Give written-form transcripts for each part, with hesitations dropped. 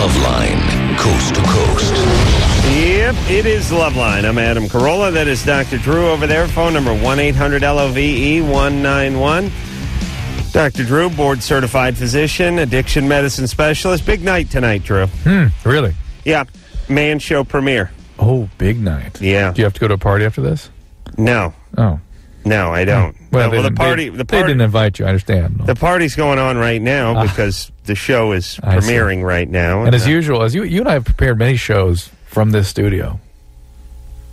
Loveline, coast to coast. Yep, it is Loveline. I'm Adam Carolla. That is Dr. Drew over there. Phone number 1-800-LOVE-191. Dr. Drew, board-certified physician, addiction medicine specialist. Big night tonight, Drew. Really? Yeah, Man Show premiere. Oh, big night. Yeah. Do you have to go to a party after this? No. Oh. No, I don't. Well, the party. They didn't invite you, I understand. The party's going on right now because the show is premiering right now. And as usual, as you and I have prepared many shows from this studio.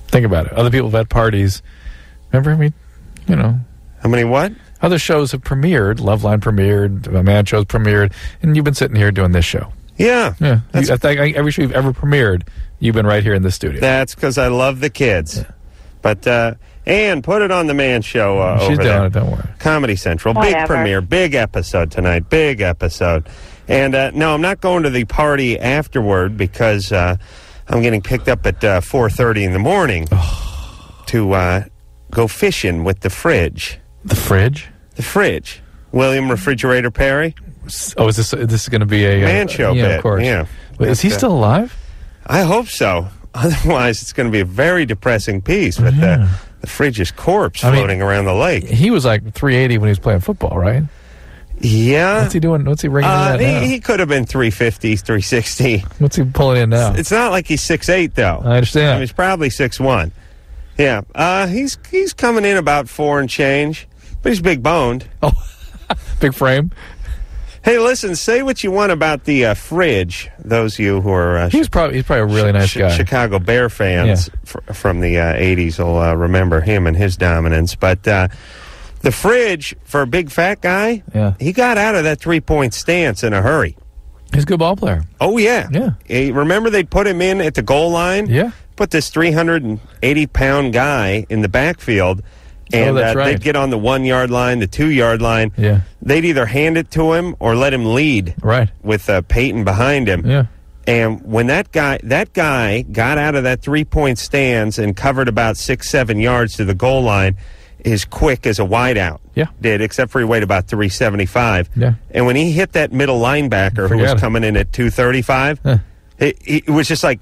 Think about it. Other people have had parties. Remember, How many what? Other shows have premiered. Loveline premiered. Man Show's premiered. And you've been sitting here doing this show. Yeah. Yeah. I think every show you've ever premiered, you've been right here in the studio. That's because I love the kids. Yeah. But, Ann, put it on the Man Show She's over doing there. it, don't worry. Comedy Central. Whatever. Big premiere. Big episode tonight. Big episode. And, no, I'm not going to the party afterward because I'm getting picked up at 4:30 in the morning to go fishing with the fridge. The fridge? The fridge. William Refrigerator Perry. Oh, is this going to be a Man Show yeah, bit. Of course. Yeah. Wait, is he still alive? I hope so. Otherwise, it's going to be a very depressing piece with the fridge's corpse floating around the lake. He was like 380 when he was playing football, right? Yeah. What's he doing? What's he bringing in that now? He could have been 350, 360. What's he pulling in now? It's not like he's 6'8", though. I understand. He's probably 6'1". Yeah. He's coming in about 4 and change, but he's big boned. Oh, big frame. Hey, listen, say what you want about the fridge. Those of you who are he's probably a really nice guy. Chicago Bear fans from the 80s will remember him and his dominance. But the fridge, for a big fat guy, he got out of that three-point stance in a hurry. He's a good ball player. Oh, yeah. Yeah. Remember they put him in at the goal line? Yeah. Put this 380-pound guy in the backfield. And they'd get on the 1-yard line, the 2-yard line. Yeah. They'd either hand it to him or let him lead. Right. With Peyton behind him. Yeah. And when that guy got out of that three-point stance and covered about 6-7 yards to the goal line, as quick as a wideout. Yeah. Did, except for he weighed about 375. Yeah. And when he hit that middle linebacker who was coming in at 235, it was just like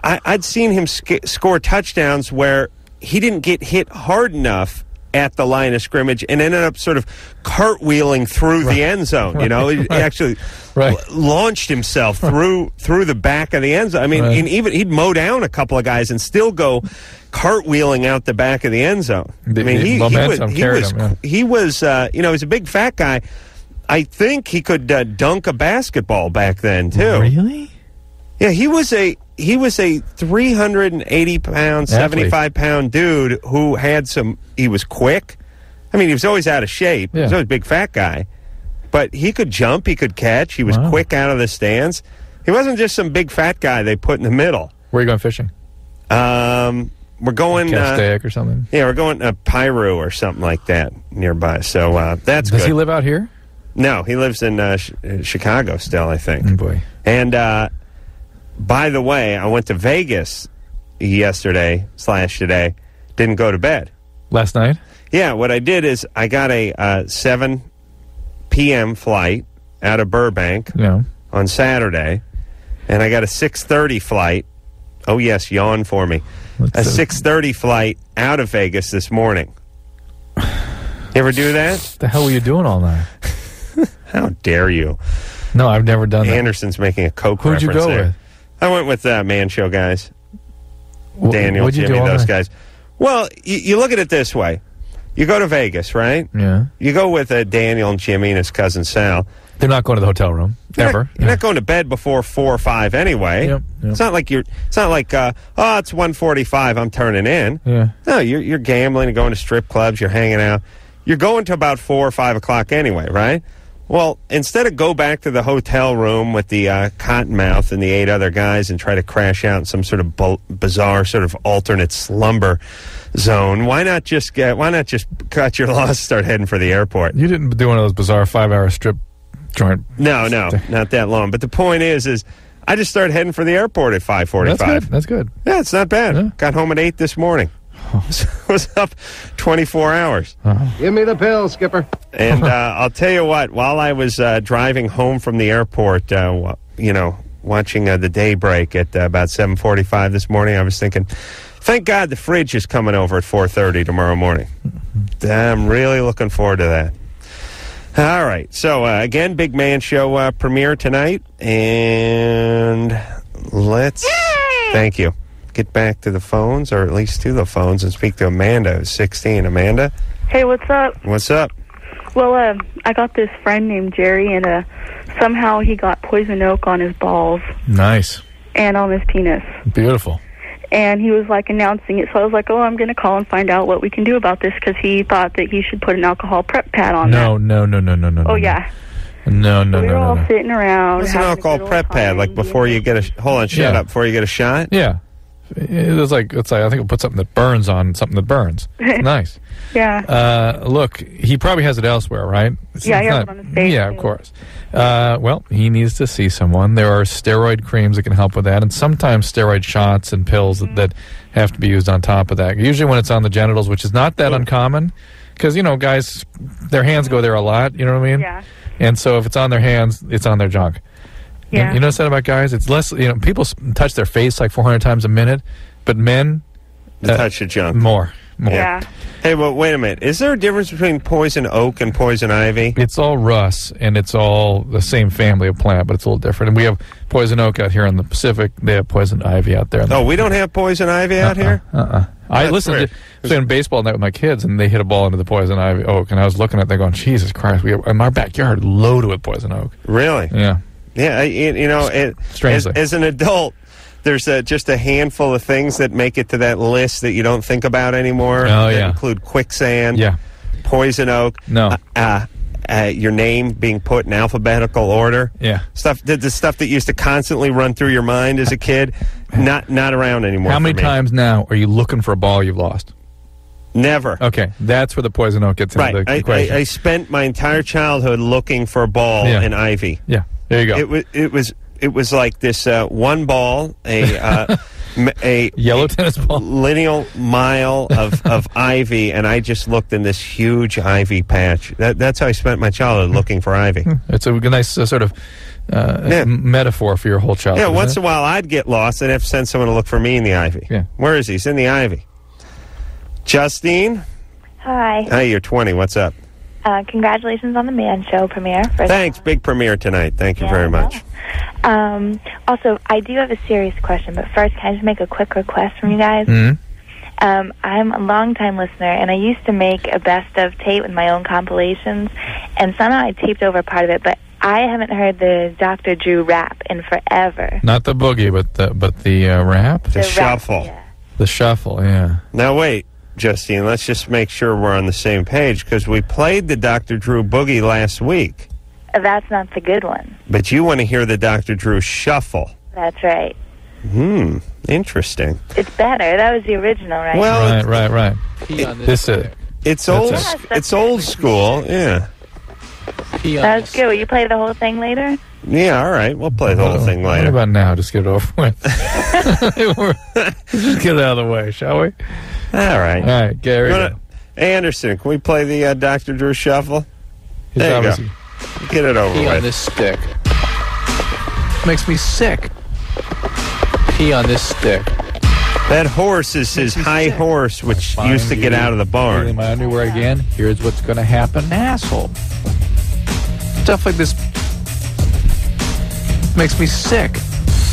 I'd seen him score touchdowns where he didn't get hit hard enough at the line of scrimmage and ended up sort of cartwheeling through the end zone. You know, he actually launched himself through the back of the end zone. I mean, and even he'd mow down a couple of guys and still go cartwheeling out the back of the end zone. I mean, he was he's a big fat guy. I think he could dunk a basketball back then too. Really? Yeah, he was a 380-pound, 75-pound dude who had he was quick. I mean, he was always out of shape. He was always a big fat guy. But he could jump, he could catch, he was quick out of the stands. He wasn't just some big fat guy they put in the middle. Where are you going fishing? We're going... Castaic or something? Yeah, we're going to Piru or something like that nearby. So that's good. Does he live out here? No, he lives in Chicago still, I think. Oh, boy. And... by the way, I went to Vegas yesterday/today. Didn't go to bed. Last night? Yeah, what I did is I got a 7 p.m. flight out of Burbank on Saturday, and I got a 6:30 flight. Oh, yes, yawn for me. A 6:30 flight out of Vegas this morning. You ever do that? What the hell were you doing all night? How dare you? No, I've never done that. Anderson's making a Coke Who'd reference you go there. with? I went with Man Show guys. Daniel, Jimmy, those guys. Well, you look at it this way. You go to Vegas, right? Yeah. You go with Daniel and Jimmy and his cousin Sal. They're not going to the hotel room, ever. You're not going to bed before 4 or 5 anyway. Yep. It's not like it's 1:45, I'm turning in. Yeah. No, you're gambling and going to strip clubs, you're hanging out. You're going to about 4 or 5 o'clock anyway, right? Well, instead of go back to the hotel room with the Cottonmouth and the 8 other guys and try to crash out in some sort of bizarre sort of alternate slumber zone, why not just cut your loss, start heading for the airport? You didn't do one of those bizarre 5-hour strip joint. No, not that long. But the point is I just started heading for the airport at 5:45. That's good. Yeah, it's not bad. Yeah. Got home at 8 this morning. Was up 24 hours. Give me the pill, Skipper. And I'll tell you what, while I was driving home from the airport, watching the daybreak at about 7:45 this morning, I was thinking, thank God the fridge is coming over at 4:30 tomorrow morning. I'm really looking forward to that. All right. So, again, Big Man Show premiere tonight. And let's, thank you, get back to the phones, or at least to the phones, and speak to Amanda, who's 16. Amanda? Hey, what's up? What's up? Well, I got this friend named Jerry, and somehow he got poison oak on his balls. Nice. And on his penis. Beautiful. And he was, like, announcing it, so I was like, I'm going to call and find out what we can do about this, because he thought that he should put an alcohol prep pad on that. No. Oh, yeah. No. We were all sitting around. What's an alcohol prep pad? Like before you get a... Hold on, shut up. Before you get a shot? Yeah. It's like I think we'll put something that burns on something that burns. It's nice. Yeah. Look, he probably has it elsewhere, right? He has it on his face. Yeah, of course. Well, he needs to see someone. There are steroid creams that can help with that, and sometimes steroid shots and pills that have to be used on top of that. Usually when it's on the genitals, which is not that uncommon, because, guys, their hands go there a lot, you know what I mean? Yeah. And so if it's on their hands, it's on their junk. Yeah. You notice that about guys? It's less, people touch their face like 400 times a minute, but men... touch the junk. More. Yeah. Hey, well, wait a minute. Is there a difference between poison oak and poison ivy? It's all Russ, and it's all the same family of plant, but it's a little different. And we have poison oak out here in the Pacific. They have poison ivy out there. We don't have poison ivy out here? I listened to playing baseball night with my kids, and they hit a ball into the poison ivy oak, and I was looking at it, they're going, Jesus Christ, we have in our backyard loaded with poison oak. Really? Yeah. Yeah, strangely. As an adult, there's just a handful of things that make it to that list that you don't think about anymore. Oh, that yeah. include quicksand, Yeah. poison oak, No. your name being put in alphabetical order. Yeah. The stuff that used to constantly run through your mind as a kid, not around anymore. How many for me. times now are you looking for a ball you've lost? Never. Okay, that's where the poison oak gets into the equation. I spent my entire childhood looking for a ball in ivy. Yeah, there you go. It was like this one ball, a yellow tennis ball, lineal mile of ivy, and I just looked in this huge ivy patch. That's how I spent my childhood, looking for ivy. It's a nice sort of metaphor for your whole childhood. Yeah, once in a while I'd get lost. I'd have to send someone to look for me in the ivy. Yeah. Where is he? He's in the ivy. Justine? Hi. Hi, you're 20. What's up? Congratulations on the Man Show premiere. Thanks. Big premiere tonight. Thank you very much. Also, I do have a serious question, but first, can I just make a quick request from you guys? Mm-hmm. I'm a long-time listener, and I used to make a best-of tape with my own compilations, and somehow I taped over part of it, but I haven't heard the Dr. Drew rap in forever. Not the boogie, but the rap? The shuffle. Yeah. The shuffle, yeah. Now, wait, Justine, let's just make sure we're on the same page, because we played the Dr. Drew boogie last week. That's not the good one. But you want to hear the Dr. Drew shuffle. That's right. Interesting. It's better. That was the original, right? Well, Right. It's old. It's old school. Yeah. That was good. Will you play the whole thing later? Yeah. All right. We'll play the whole thing later. What about now? Just get it over with. Just get it out of the way, shall we? All right. All right, Gary. Hey, Anderson, can we play the Dr. Drew shuffle? He's there you obviously go. Get it over Pee with. on this stick. Makes me sick. Pee on this stick. That horse is his high horse, which used to get out of the barn. In my underwear again. Here's what's going to happen, asshole. Stuff like this makes me sick.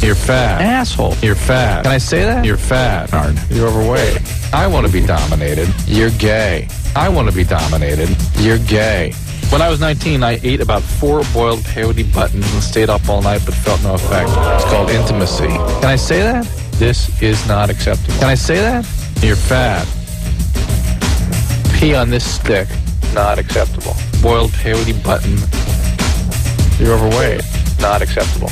You're fat. Asshole. You're fat. Can I say that? You're fat. You're overweight. I want to be dominated. You're gay. I want to be dominated. You're gay. When I was 19, I ate about 4 boiled peyote buttons and stayed up all night but felt no effect. It's called intimacy. Can I say that? This is not acceptable. Can I say that? You're fat. Pee on this stick. Not acceptable. Boiled peyote button. You're overweight. Not acceptable.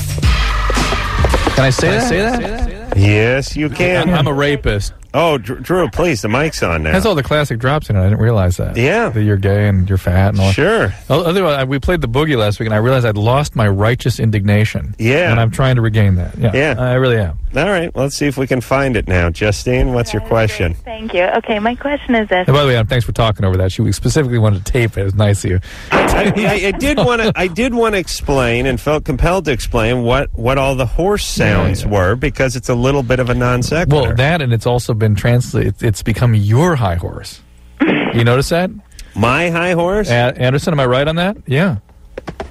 Can I say that? Yes, you can. I'm a rapist. Oh, Drew, please, the mic's on now. Has all the classic drops in it. I didn't realize that. Yeah. That you're gay and you're fat and all. Sure. Otherwise, we played the boogie last week, and I realized I'd lost my righteous indignation. Yeah. And I'm trying to regain that. Yeah. I really am. All right. Let's see if we can find it now. Justine, what's your question? Great. Thank you. Okay, my question is this. And by the way, Adam, thanks for talking over that. She specifically wanted to tape it. It was nice of you. I did want to explain and felt compelled to explain what all the horse sounds were, because it's a little bit of a non sequitur. Well, that, and it's also been translated. It's become your high horse. You notice that? My high horse? Anderson, am I right on that? Yeah.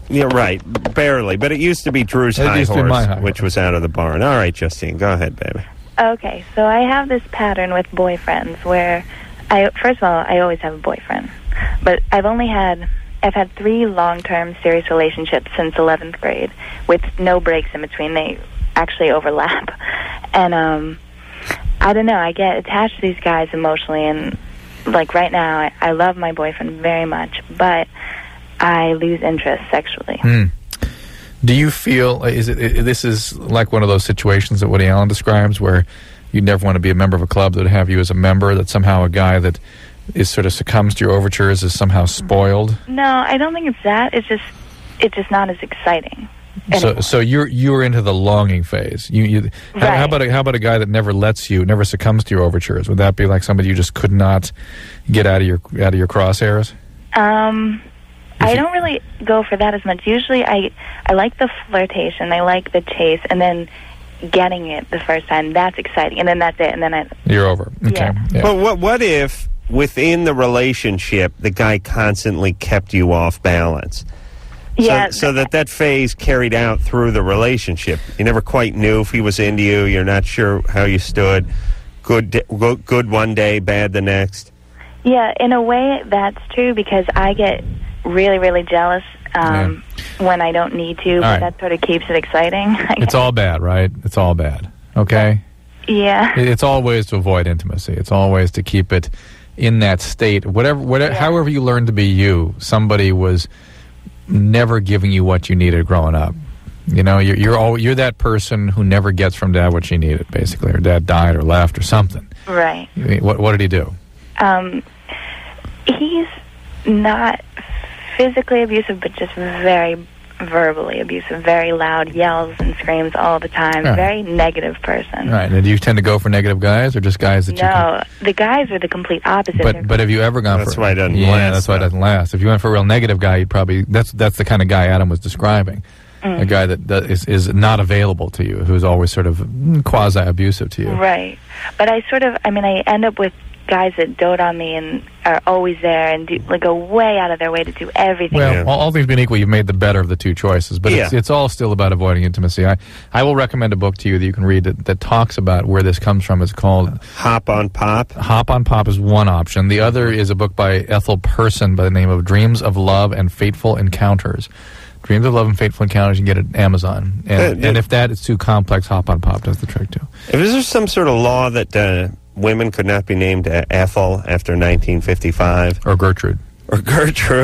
Yeah, right. Barely. But it used to be Drew's high horse, which was out of the barn. All right, Justine, go ahead, baby. Okay, so I have this pattern with boyfriends where first of all, I always have a boyfriend. But I've had 3 long-term serious relationships since 11th grade with no breaks in between. They actually overlap. And I don't know, I get attached to these guys emotionally, and like right now, I love my boyfriend very much, but I lose interest sexually. Do you feel this is like one of those situations that Woody Allen describes, where you never want to be a member of a club that would have you as a member, that somehow a guy that is sort of succumbs to your overtures is somehow spoiled? No, I don't think it's that. It's just not as exciting. So you're into the longing phase. Right. How about a guy that never succumbs to your overtures? Would that be like somebody you just could not get out of your crosshairs? I don't really go for that as much. Usually I like the flirtation, I like the chase, and then getting it the first time, that's exciting, and then that's it, and then you're over. Okay. Yeah. But what if within the relationship the guy constantly kept you off balance? Yeah. So that phase carried out through the relationship. You never quite knew if he was into you. You're not sure how you stood. Good one day, bad the next. Yeah, in a way that's true, because I get really, really jealous when I don't need to, but that sort of keeps it exciting. It's all bad, right? It's all bad. Okay? Yeah. It's all ways to avoid intimacy. It's all ways to keep it in that state. However you learn to be you, somebody was never giving you what you needed growing up. You know, you're that person who never gets from dad what she needed, basically, or dad died or left or something. Right. What did he do? He's not physically abusive, but just very verbally abusive, very loud, yells and screams all the time. Right. Very negative person. Right. And do you tend to go for negative guys, or just guys that you No, the guys are the complete opposite. But have you ever gone for... That's why it doesn't last. Yeah, that's why it doesn't last. If you went for a real negative guy, you'd probably... That's the kind of guy Adam was describing. A guy that is not available to you, who's always sort of quasi-abusive to you. Right. But I end up with guys that dote on me and are always there and go way out of their way to do everything. Well, all things being equal, you've made the better of the two choices, but it's all still about avoiding intimacy. I will recommend a book to you that you can read that talks about where this comes from. It's called Hop on Pop. Hop on Pop is one option. The other is a book by Ethel Person by the name of Dreams of Love and Fateful Encounters. Dreams of Love and Fateful Encounters, you can get it at Amazon. And if that is too complex, Hop on Pop does the trick too. Is there some sort of law that women could not be named Ethel after 1955? Or Gertrude.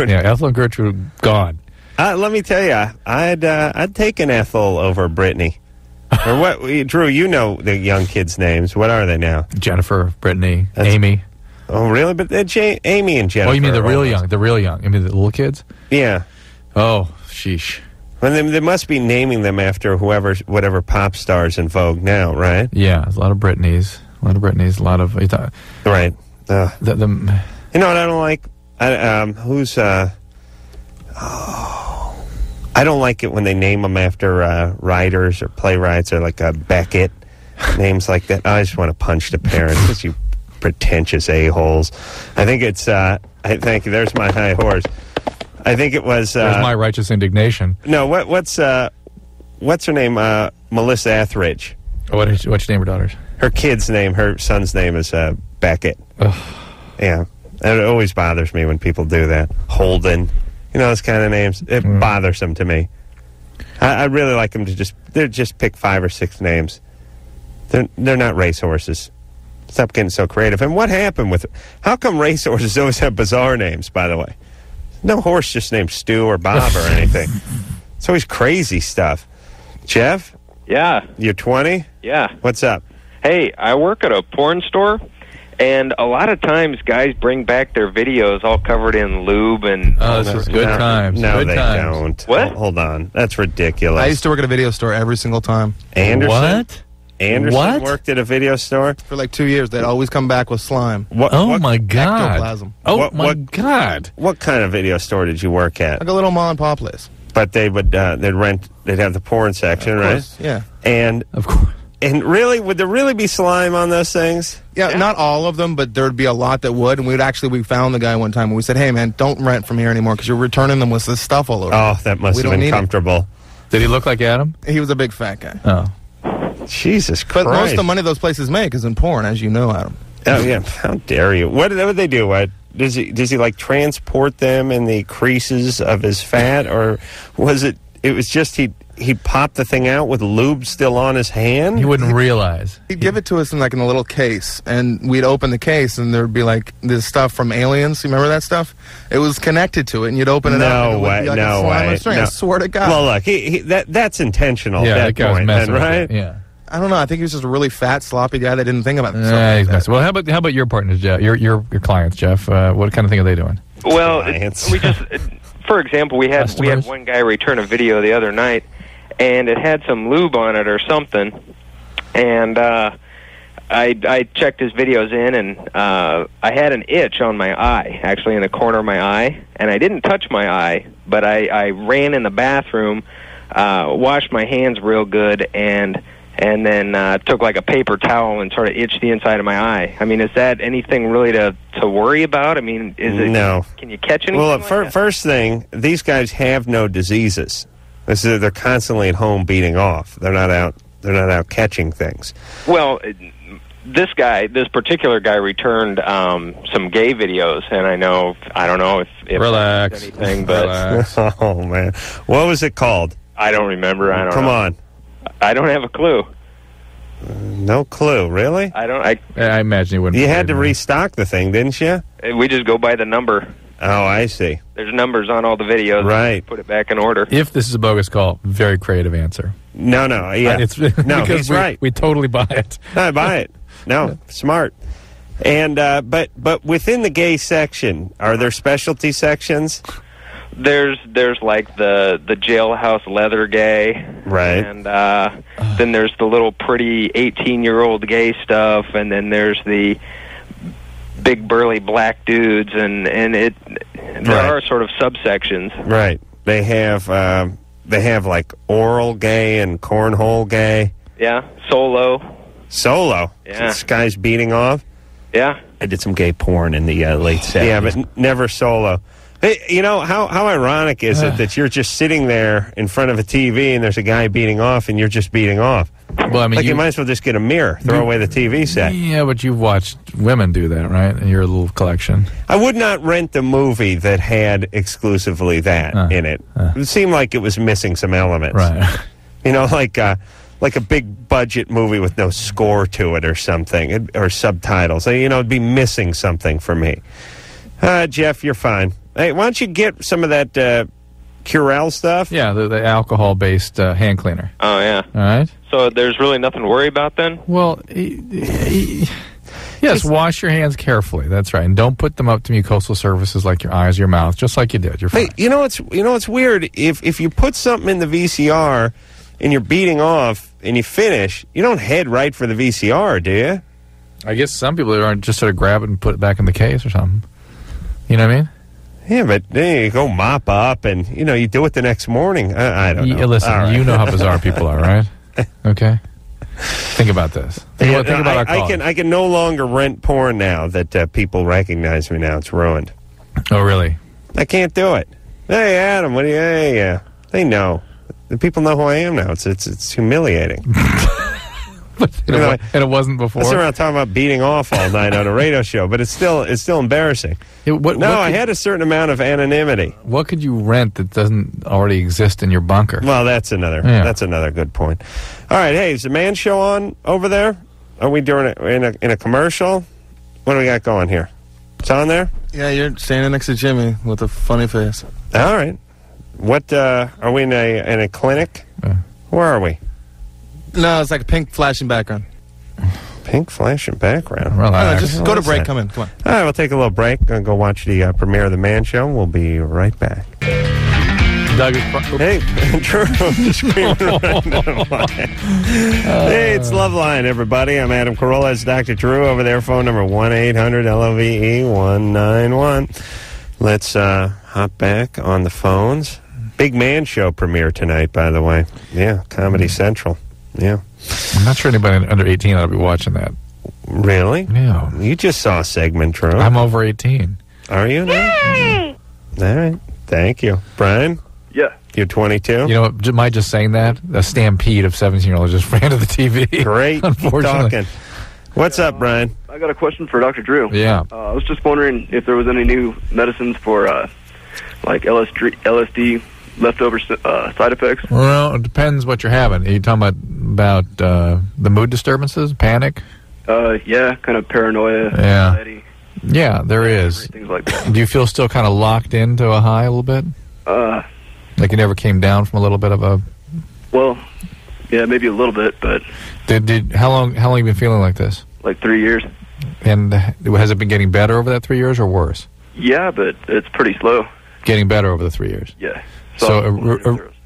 Yeah, Ethel and Gertrude, gone. Let me tell you, I'd take an Ethel over Brittany. Or what, Drew, you know the young kids' names. What are they now? Jennifer, Brittany, Amy. Oh, really? But Amy and Jennifer. Oh, you mean the real young? The real young. You mean the little kids? Yeah. Oh, sheesh. Well, they must be naming them after whatever pop stars in vogue now, right? Yeah, there's a lot of Britneys. A lot of... Right. You know what I don't like? I don't like it when they name them after writers or playwrights, or like Beckett, names like that. I just want to punch the parents, because you pretentious a-holes. I think it's... thank you. There's my high horse. I think it was... There's my righteous indignation. No, what's her name? Melissa Etheridge. What's your name, her daughter's? Her kid's name, her son's name is Beckett. Ugh. Yeah. It always bothers me when people do that. Holden. You know, those kind of names. It bothersome to me. I really like them to just pick 5 or 6 names. They're not racehorses. Stop getting so creative. And what happened with it? How come racehorses always have bizarre names, by the way? No horse just named Stu or Bob or anything. It's always crazy stuff. Jeff? Yeah. You're 20? Yeah. What's up? Hey, I work at a porn store, and a lot of times guys bring back their videos all covered in lube and... Oh, this is good times. No, good they times. don't. What? Hold on. That's ridiculous. I used to work at a video store every single time. Anderson? What? Anderson worked at a video store? For like 2 years. They'd always come back with slime. My God. Ectoplasm. God. What kind of video store did you work at? Like a little mom and pop place. But they'd have the porn section, right? Course, yeah. And of course. And really, would there really be slime on those things? Yeah, not all of them, but there'd be a lot that would. And we found the guy one time and we said, hey, man, don't rent from here anymore because you're returning them with this stuff all over. Oh, that must have been comfortable. Did he look like Adam? He was a big fat guy. Oh. Jesus Christ. But most of the money those places make is in porn, as you know, Adam. Oh, yeah. How dare you? What would they do? Does he like transport them in the creases of his fat? Or was it was just he'd pop the thing out with lube still on his hand? He wouldn't realize. He'd give it to us in a little case, and we'd open the case, and there'd be like this stuff from Aliens. You remember that stuff? It was connected to it, and you'd open it up. No way. No way. I swear to God. Well, look, that's intentional at that point, then, right? Yeah. I don't know. I think he was just a really fat, sloppy guy that didn't think about it. Well, how about your partners, Jeff? Your clients, Jeff? What kind of thing are they doing? Well, we just, for example, we had one guy return a video the other night, and it had some lube on it or something, and I checked his videos in, and I had an itch on my eye, actually in the corner of my eye, and I didn't touch my eye, but I ran in the bathroom, washed my hands real good, and then took like a paper towel and sort of itched the inside of my eye. I mean, is that anything really to worry about? I mean, is it? No. Can you catch anything? Well, first thing, these guys have no diseases. They're constantly at home beating off. They're not out catching things. Well, this particular guy returned some gay videos, and I don't know if relax anything, but relax. Oh man, what was it called? I don't remember. Come on. I don't have a clue. No clue, really? I imagine you wouldn't. You had to restock the thing, didn't you? We just go by the number. Oh, I see. There's numbers on all the videos. Right. Put it back in order. If this is a bogus call, very creative answer. No, yeah. No, he's right. We totally buy it. I buy it. No, smart. And but within the gay section, are there specialty sections? There's like the jailhouse leather gay, right? And then there's the little pretty 18-year-old gay stuff, and then there's the big burly black dudes, and there are sort of subsections. Right. They have like oral gay and cornhole gay. Yeah. Solo. Yeah. This guy's beating off. Yeah. I did some gay porn in the late 70s. Yeah, but never solo. Hey, you know, how ironic is it that you're just sitting there in front of a TV and there's a guy beating off and you're just beating off? Well, I mean, you might as well just get a mirror, throw away the TV set. Yeah, but you've watched women do that, right? In your little collection. I would not rent the movie that had exclusively that in it. It seemed like it was missing some elements. Right. You know, like a big budget movie with no score to it or something, or subtitles. You know, it'd be missing something for me. Jeff, you're fine. Hey, why don't you get some of that Carolla stuff? Yeah, the alcohol-based hand cleaner. Oh, yeah. All right. So there's really nothing to worry about then? Well, yes, wash your hands carefully. That's right. And don't put them up to mucosal surfaces like your eyes or your mouth, just like you did. You're fine. Hey, you know what's weird? If you put something in the VCR and you're beating off and you finish, you don't head right for the VCR, do you? I guess some people aren't just sort of grab it and put it back in the case or something. You know what I mean? Yeah, but then you go mop up and, you know, you do it the next morning. I don't know. Listen, right. You know how bizarre people are, right? Okay? Think about this. Think about our call. I can no longer rent porn now that people recognize me now. It's ruined. Oh, really? I can't do it. Hey, Adam, what do you... Hey, they know. The people know who I am now. It's humiliating. And it wasn't before. That's around talking about beating off all night on a radio show, but it's still embarrassing. I had a certain amount of anonymity. What could you rent that doesn't already exist in your bunker? Well, that's another good point. All right, hey, is the Man Show on over there? Are we doing it in a commercial? What do we got going here? It's on there? Yeah, you're standing next to Jimmy with a funny face. All right. What are we in a clinic? Where are we? No, it's like a pink flashing background. Pink flashing background? Relax. Just go to break. Come in. Come on. All right, we'll take a little break. Going to go watch the premiere of The Man Show. We'll be right back. Doug is hey, Drew, just screaming right now. Hey, it's Loveline, everybody. I'm Adam Carolla. It's Dr. Drew over there. Phone number 1-800-LOVE-191. Let's hop back on the phones. Big Man Show premiere tonight, by the way. Yeah, Comedy Central. Yeah. I'm not sure anybody under 18 ought to be watching that. Really? Yeah. You just saw a segment, Drew. I'm over 18. Are you now? Yay! All right. Thank you. Brian? Yeah. You're 22? You know what? Am I just saying that? A stampede of 17-year-olds just ran to the TV. Great. Unfortunately. Talking. What's up, Brian? I got a question for Dr. Drew. Yeah. I was just wondering if there was any new medicines for, like LSD leftover side effects. Well, it depends what you're having. Are you talking about the mood disturbances, panic? Yeah, kind of paranoia, Yeah. anxiety. Yeah, there is. Things like that. Do you feel still kind of locked into a high a little bit? Like you never came down from a little bit of a... Well, yeah, maybe a little bit, but... How long have you been feeling like this? Like 3 years. And has it been getting better over that 3 years or worse? Yeah, but it's pretty slow. Getting better over the 3 years? Yeah.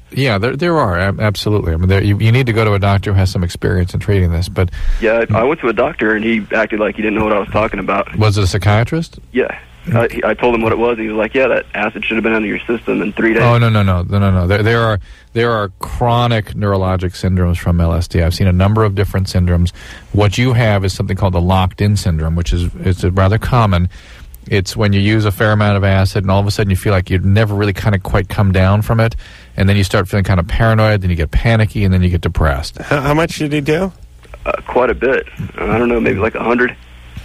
Yeah, there are, absolutely. I mean, you need to go to a doctor who has some experience in treating this, but... Yeah, I went to a doctor, and he acted like he didn't know what I was talking about. Was it a psychiatrist? Yeah. I told him what it was, and he was like, yeah, that acid should have been out of your system in 3 days. Oh, no. There are chronic neurologic syndromes from LSD. I've seen a number of different syndromes. What you have is something called the locked-in syndrome, which is rather common. It's when you use a fair amount of acid, and all of a sudden you feel like you'd never really kind of quite come down from it, and then you start feeling kind of paranoid, then you get panicky, and then you get depressed. How much did he do? Quite a bit. I don't know, maybe like 100.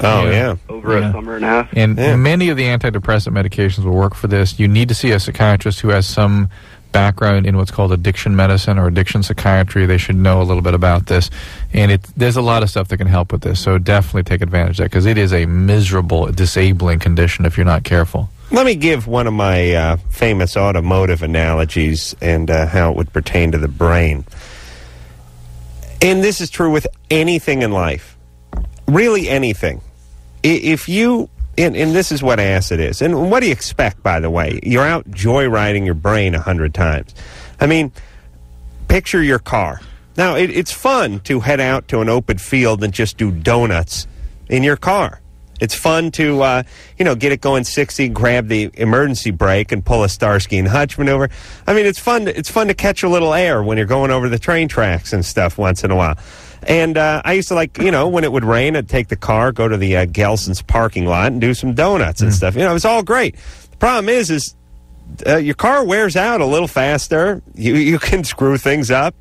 Oh, yeah. Over a summer and a half. And many of the antidepressant medications will work for this. You need to see a psychiatrist who has some background in what's called addiction medicine or addiction psychiatry. They should know a little bit about this. And there's a lot of stuff that can help with this, so definitely take advantage of that, because it is a miserable, disabling condition if you're not careful. Let me give one of my famous automotive analogies and how it would pertain to the brain. And this is true with anything in life. Really anything. If you, and this is what acid is, and what do you expect, by the way? You're out joyriding your brain 100 times. I mean, picture your car. Now, it's fun to head out to an open field and just do donuts in your car. It's fun to, get it going 60, grab the emergency brake, and pull a Starsky and Hutch maneuver. I mean, it's fun to catch a little air when you're going over the train tracks and stuff once in a while. And I used to when it would rain, I'd take the car, go to the Gelson's parking lot, and do some donuts and stuff. It was all great. The problem is your car wears out a little faster. You can screw things up.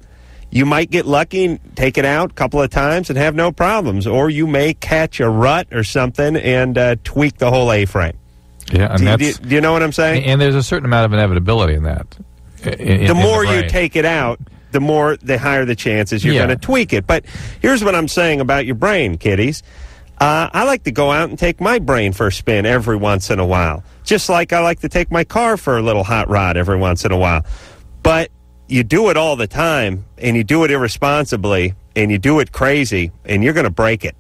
You might get lucky and take it out a couple of times and have no problems. Or you may catch a rut or something and tweak the whole A-frame. Yeah, and do you know what I'm saying? And there's a certain amount of inevitability in that. The more you take it out, the higher the chances you're going to tweak it. But here's what I'm saying about your brain, kiddies. I like to go out and take my brain for a spin every once in a while. Just like I like to take my car for a little hot rod every once in a while. But you do it all the time, and you do it irresponsibly, and you do it crazy, and you're going to break it.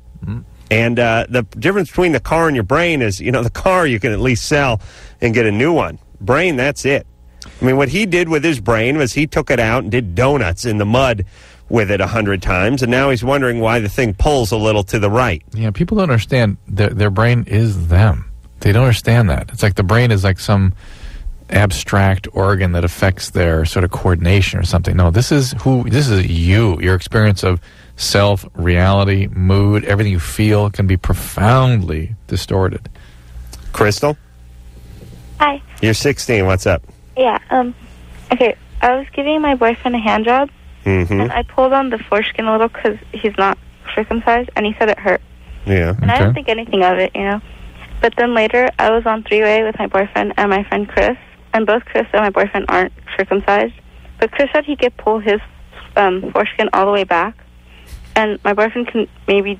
And the difference between the car and your brain is, the car you can at least sell and get a new one. Brain, that's it. I mean, what he did with his brain was he took it out and did donuts in the mud with it 100 times, and now he's wondering why the thing pulls a little to the right. Yeah, people don't understand their brain is them. They don't understand that. It's like the brain is like some abstract organ that affects their sort of coordination or something. No, this is you. Your experience of self, reality, mood, everything you feel can be profoundly distorted. Crystal? Hi. You're 16. What's up? Yeah, okay, I was giving my boyfriend a hand job, and I pulled on the foreskin a little because he's not circumcised, and he said it hurt. Yeah. And I didn't think anything of it, But then later, I was on three-way with my boyfriend and my friend Chris, and both Chris and my boyfriend aren't circumcised. But Chris said he could pull his foreskin all the way back, and my boyfriend can maybe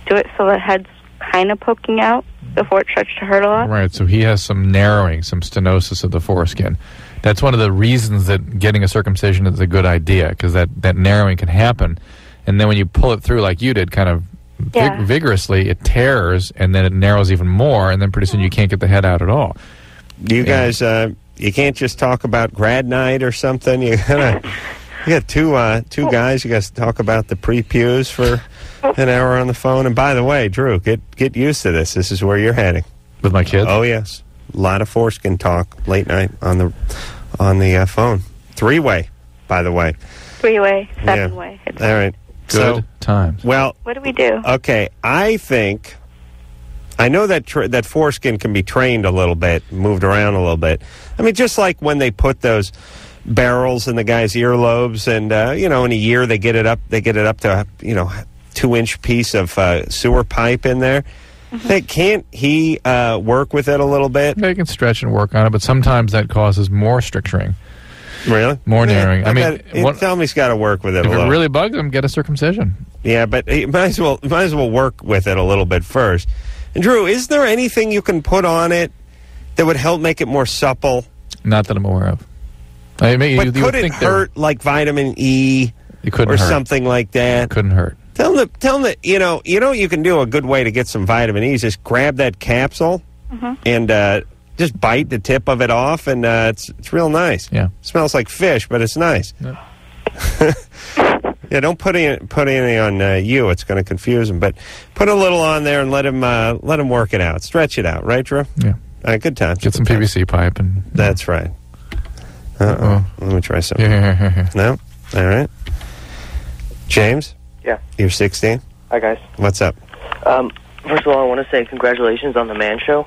do it so the head's kind of poking out before it starts to hurt a lot. Right, so he has some narrowing, some stenosis of the foreskin. That's one of the reasons that getting a circumcision is a good idea, because that narrowing can happen. And then when you pull it through like you did, kind of vigorously, it tears, and then it narrows even more, and then pretty soon you can't get the head out at all. Do you guys You can't just talk about grad night or something. You got two guys. You guys talk about the pre-pews for an hour on the phone. And by the way, Drew, get used to this. This is where you're heading with my kids. Oh yes, a lot of foreskin talk late night on the phone. 3-way, by the way. 3-way, 7-way. All right. Good times. Well, what do we do? Okay, I know that foreskin can be trained a little bit, moved around a little bit. I mean, just like when they put those barrels in the guy's earlobes, and in a year they get it up to 2-inch piece of sewer pipe in there. Can't he work with it a little bit? They can stretch and work on it, but sometimes that causes more stricturing. Really? More narrowing. I mean, tell me he's got to work with it a little. If it really bugs him, get a circumcision. Yeah, but he might as well work with it a little bit first. And Drew, is there anything you can put on it that would help make it more supple? Not that I'm aware of. Could it hurt like vitamin E? It couldn't or hurt. Something like that. Couldn't hurt. Tell them that you know what you can do. A good way to get some vitamin E is just grab that capsule and just bite the tip of it off, and it's real nice. Yeah, it smells like fish, but it's nice. Yeah. Yeah, don't put any on you. It's going to confuse him. But put a little on there and let him work it out, stretch it out. Right, Drew? Yeah. All right, good time. Get some PVC pipe and. That's right. Let me try something. Yeah. No. All right. James. Yeah. You're 16. Hi, guys. What's up? First of all, I want to say congratulations on the Man Show.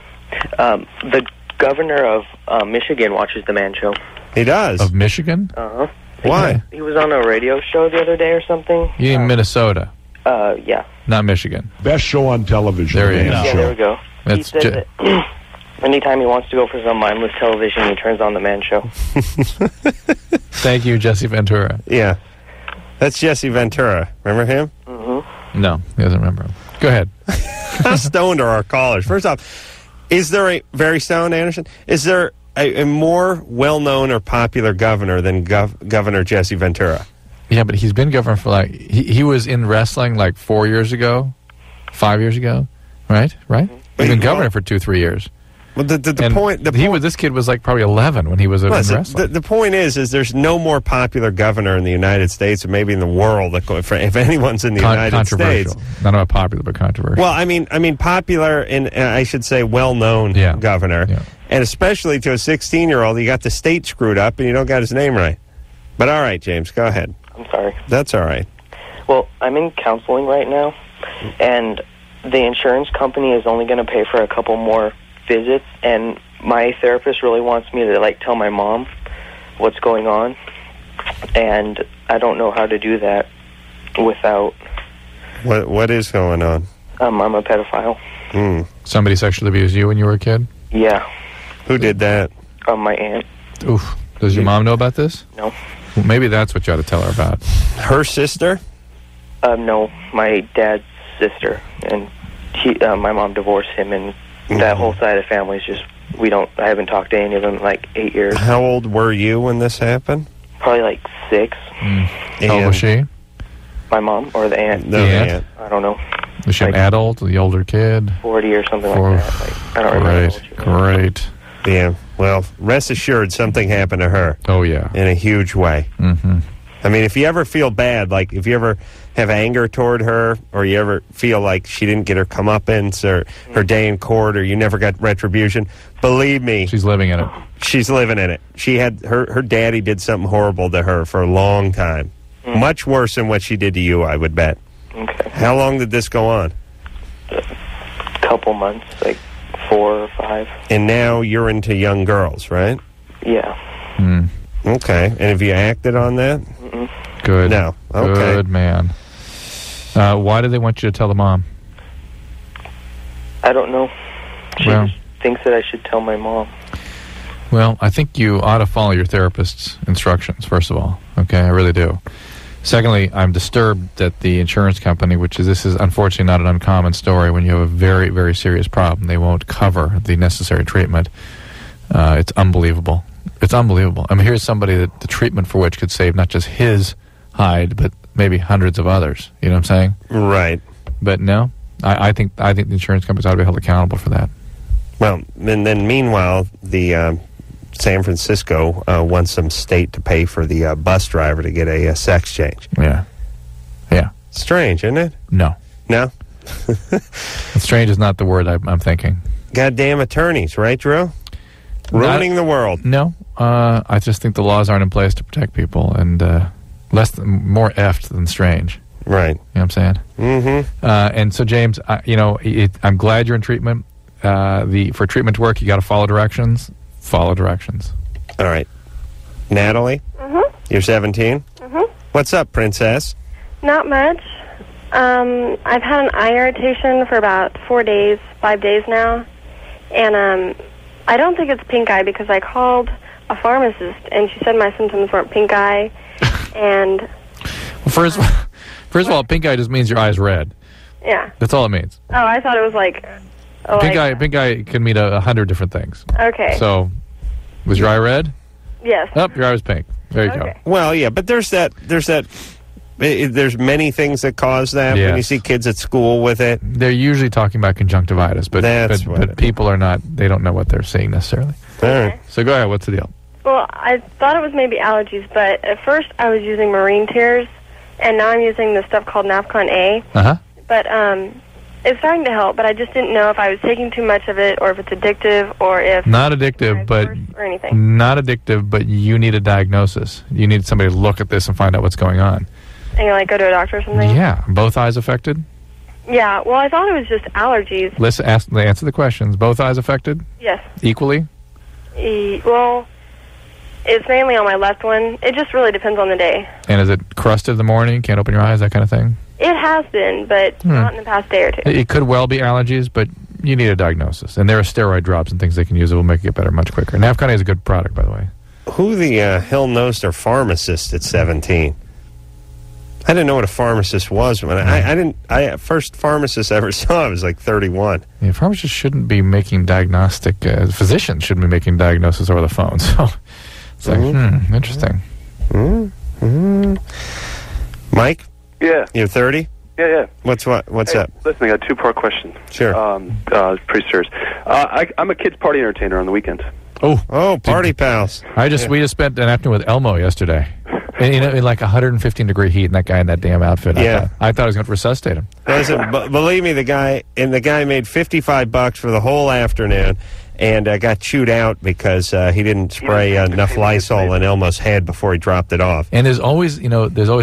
The governor of Michigan watches the Man Show. He does? Of Michigan? Uh-huh. Why? He was on a radio show the other day or something. You mean Minnesota? Yeah. Not Michigan. Best show on television. There he is. Yeah, there we go. He said that anytime he wants to go for some mindless television, he turns on the Man Show. Thank you, Jesse Ventura. Yeah. That's Jesse Ventura. Remember him? Mm-hmm. No, he doesn't remember him. Go ahead. How stoned are our callers? First off, is there a very stoned, Anderson? Is there a more well-known or popular governor than Governor Jesse Ventura? Yeah, but he's been governor for he was in wrestling 4 years ago, 5 years ago, right? He's been governor for 2-3 years. Well, this kid was probably 11 when he was in wrestling. The point is there's no more popular governor in the United States, or maybe in the world, if anyone's in the United States. Not about popular, but controversial. Well, I mean popular, and I should say well-known governor, and especially to a 16-year-old, you got the state screwed up, and you don't got his name right. But all right, James, go ahead. I'm sorry. That's all right. Well, I'm in counseling right now, and the insurance company is only going to pay for a couple more visits, and my therapist really wants me to tell my mom what's going on, and I don't know how to do that without. What is going on? I'm a pedophile. Somebody sexually abused you when you were a kid? Yeah. Who did that? My aunt. Oof. Does your mom know about this? No. Well, maybe that's what you ought to tell her about. Her sister? No, my dad's sister, and my mom divorced him, and that whole side of the family is just, I haven't talked to any of them in 8 years. How old were you when this happened? Probably 6. How old was she? My mom or the aunt? The aunt? I don't know. Was she an adult, the older kid? 40 or something like that. I don't remember. Great. Yeah. Well, rest assured, something happened to her. Oh, yeah. In a huge way. Mm-hmm. I mean, if you ever feel bad, if you ever have anger toward her, or you ever feel like she didn't get her comeuppance or her day in court, or you never got retribution, believe me. She's living in it. She's living in it. She had her daddy did something horrible to her for a long time. Much worse than what she did to you, I would bet. Okay. How long did this go on? A couple months, 4 or 5. And now you're into young girls, right? Yeah. Okay. And have you acted on that? Good. No. Okay. Good man. Why do they want you to tell the mom? I don't know. She just thinks that I should tell my mom. Well, I think you ought to follow your therapist's instructions, first of all. Okay, I really do. Secondly, I'm disturbed that the insurance company, this is unfortunately not an uncommon story, when you have a very, very serious problem, they won't cover the necessary treatment. It's unbelievable. It's unbelievable. I mean, here's somebody that the treatment for which could save not just his hide, but maybe hundreds of others. You know what I'm saying? Right. But no, I think the insurance companies ought to be held accountable for that. Well, and then meanwhile, the San Francisco wants some state to pay for the bus driver to get a sex change. Yeah. Strange, isn't it? No. Strange is not the word I'm thinking. Goddamn attorneys, right, Drew? Ruining the world. No. I just think the laws aren't in place to protect people, and more effed than strange. Right. You know what I'm saying? Mm-hmm. And so, James, I'm glad you're in treatment. For treatment to work, you got to follow directions. Follow directions. All right. Natalie? Mm-hmm. You're 17? Mm-hmm. What's up, princess? Not much. I've had an eye irritation for about 5 days now. And I don't think it's pink eye because I called a pharmacist and she said my symptoms weren't pink eye. And well, first of all, pink eye just means your eye's red. Yeah. That's all it means. Oh, I thought it was like... Pink eye can mean 100 different things. Okay. So, was your eye red? Yes. Oh, your eye was pink. There you go. Well, yeah, but there's many things that cause that. Yes. When you see kids at school with it. They're usually talking about conjunctivitis, but people are not, they don't know what they're seeing necessarily. Okay. So go ahead, what's the deal? Well, I thought it was maybe allergies, but at first I was using marine tears, and now I'm using this stuff called Nafcon A. Uh-huh. But it's starting to help, but I just didn't know if I was taking too much of it or if it's addictive or if... Not addictive, but... Or anything. Not addictive, but you need a diagnosis. You need somebody to look at this and find out what's going on. And you go to a doctor or something? Yeah. Both eyes affected? Yeah. Well, I thought it was just allergies. Listen, answer the questions. Both eyes affected? Yes. Equally? Well, it's mainly on my left one. It just really depends on the day. And is it crusted in the morning? Can't open your eyes, that kind of thing? It has been, but not in the past day or two. It could well be allergies, but you need a diagnosis. And there are steroid drops and things they can use that will make it get better much quicker. Nafcon is a good product, by the way. Who the hell knows their pharmacist at 17? I didn't know what a pharmacist was when first pharmacist I ever saw I was like 31. Yeah, pharmacists shouldn't be making diagnostic. Physicians shouldn't be making diagnosis over the phone. So it's like, interesting. Mike? Yeah. You're 30? Yeah. What's up? Listen, I got a two-part question. Sure. Pretty serious. I'm a kids party entertainer on the weekends. Oh, party pals. We just spent an afternoon with Elmo yesterday. In like 115-degree heat, and that guy in that damn outfit. Yeah. I thought I was going to resuscitate him. Listen, believe me, the guy made $55 for the whole afternoon, and got chewed out because he didn't spray enough Lysol in Elmo's head before he dropped it off. And there's always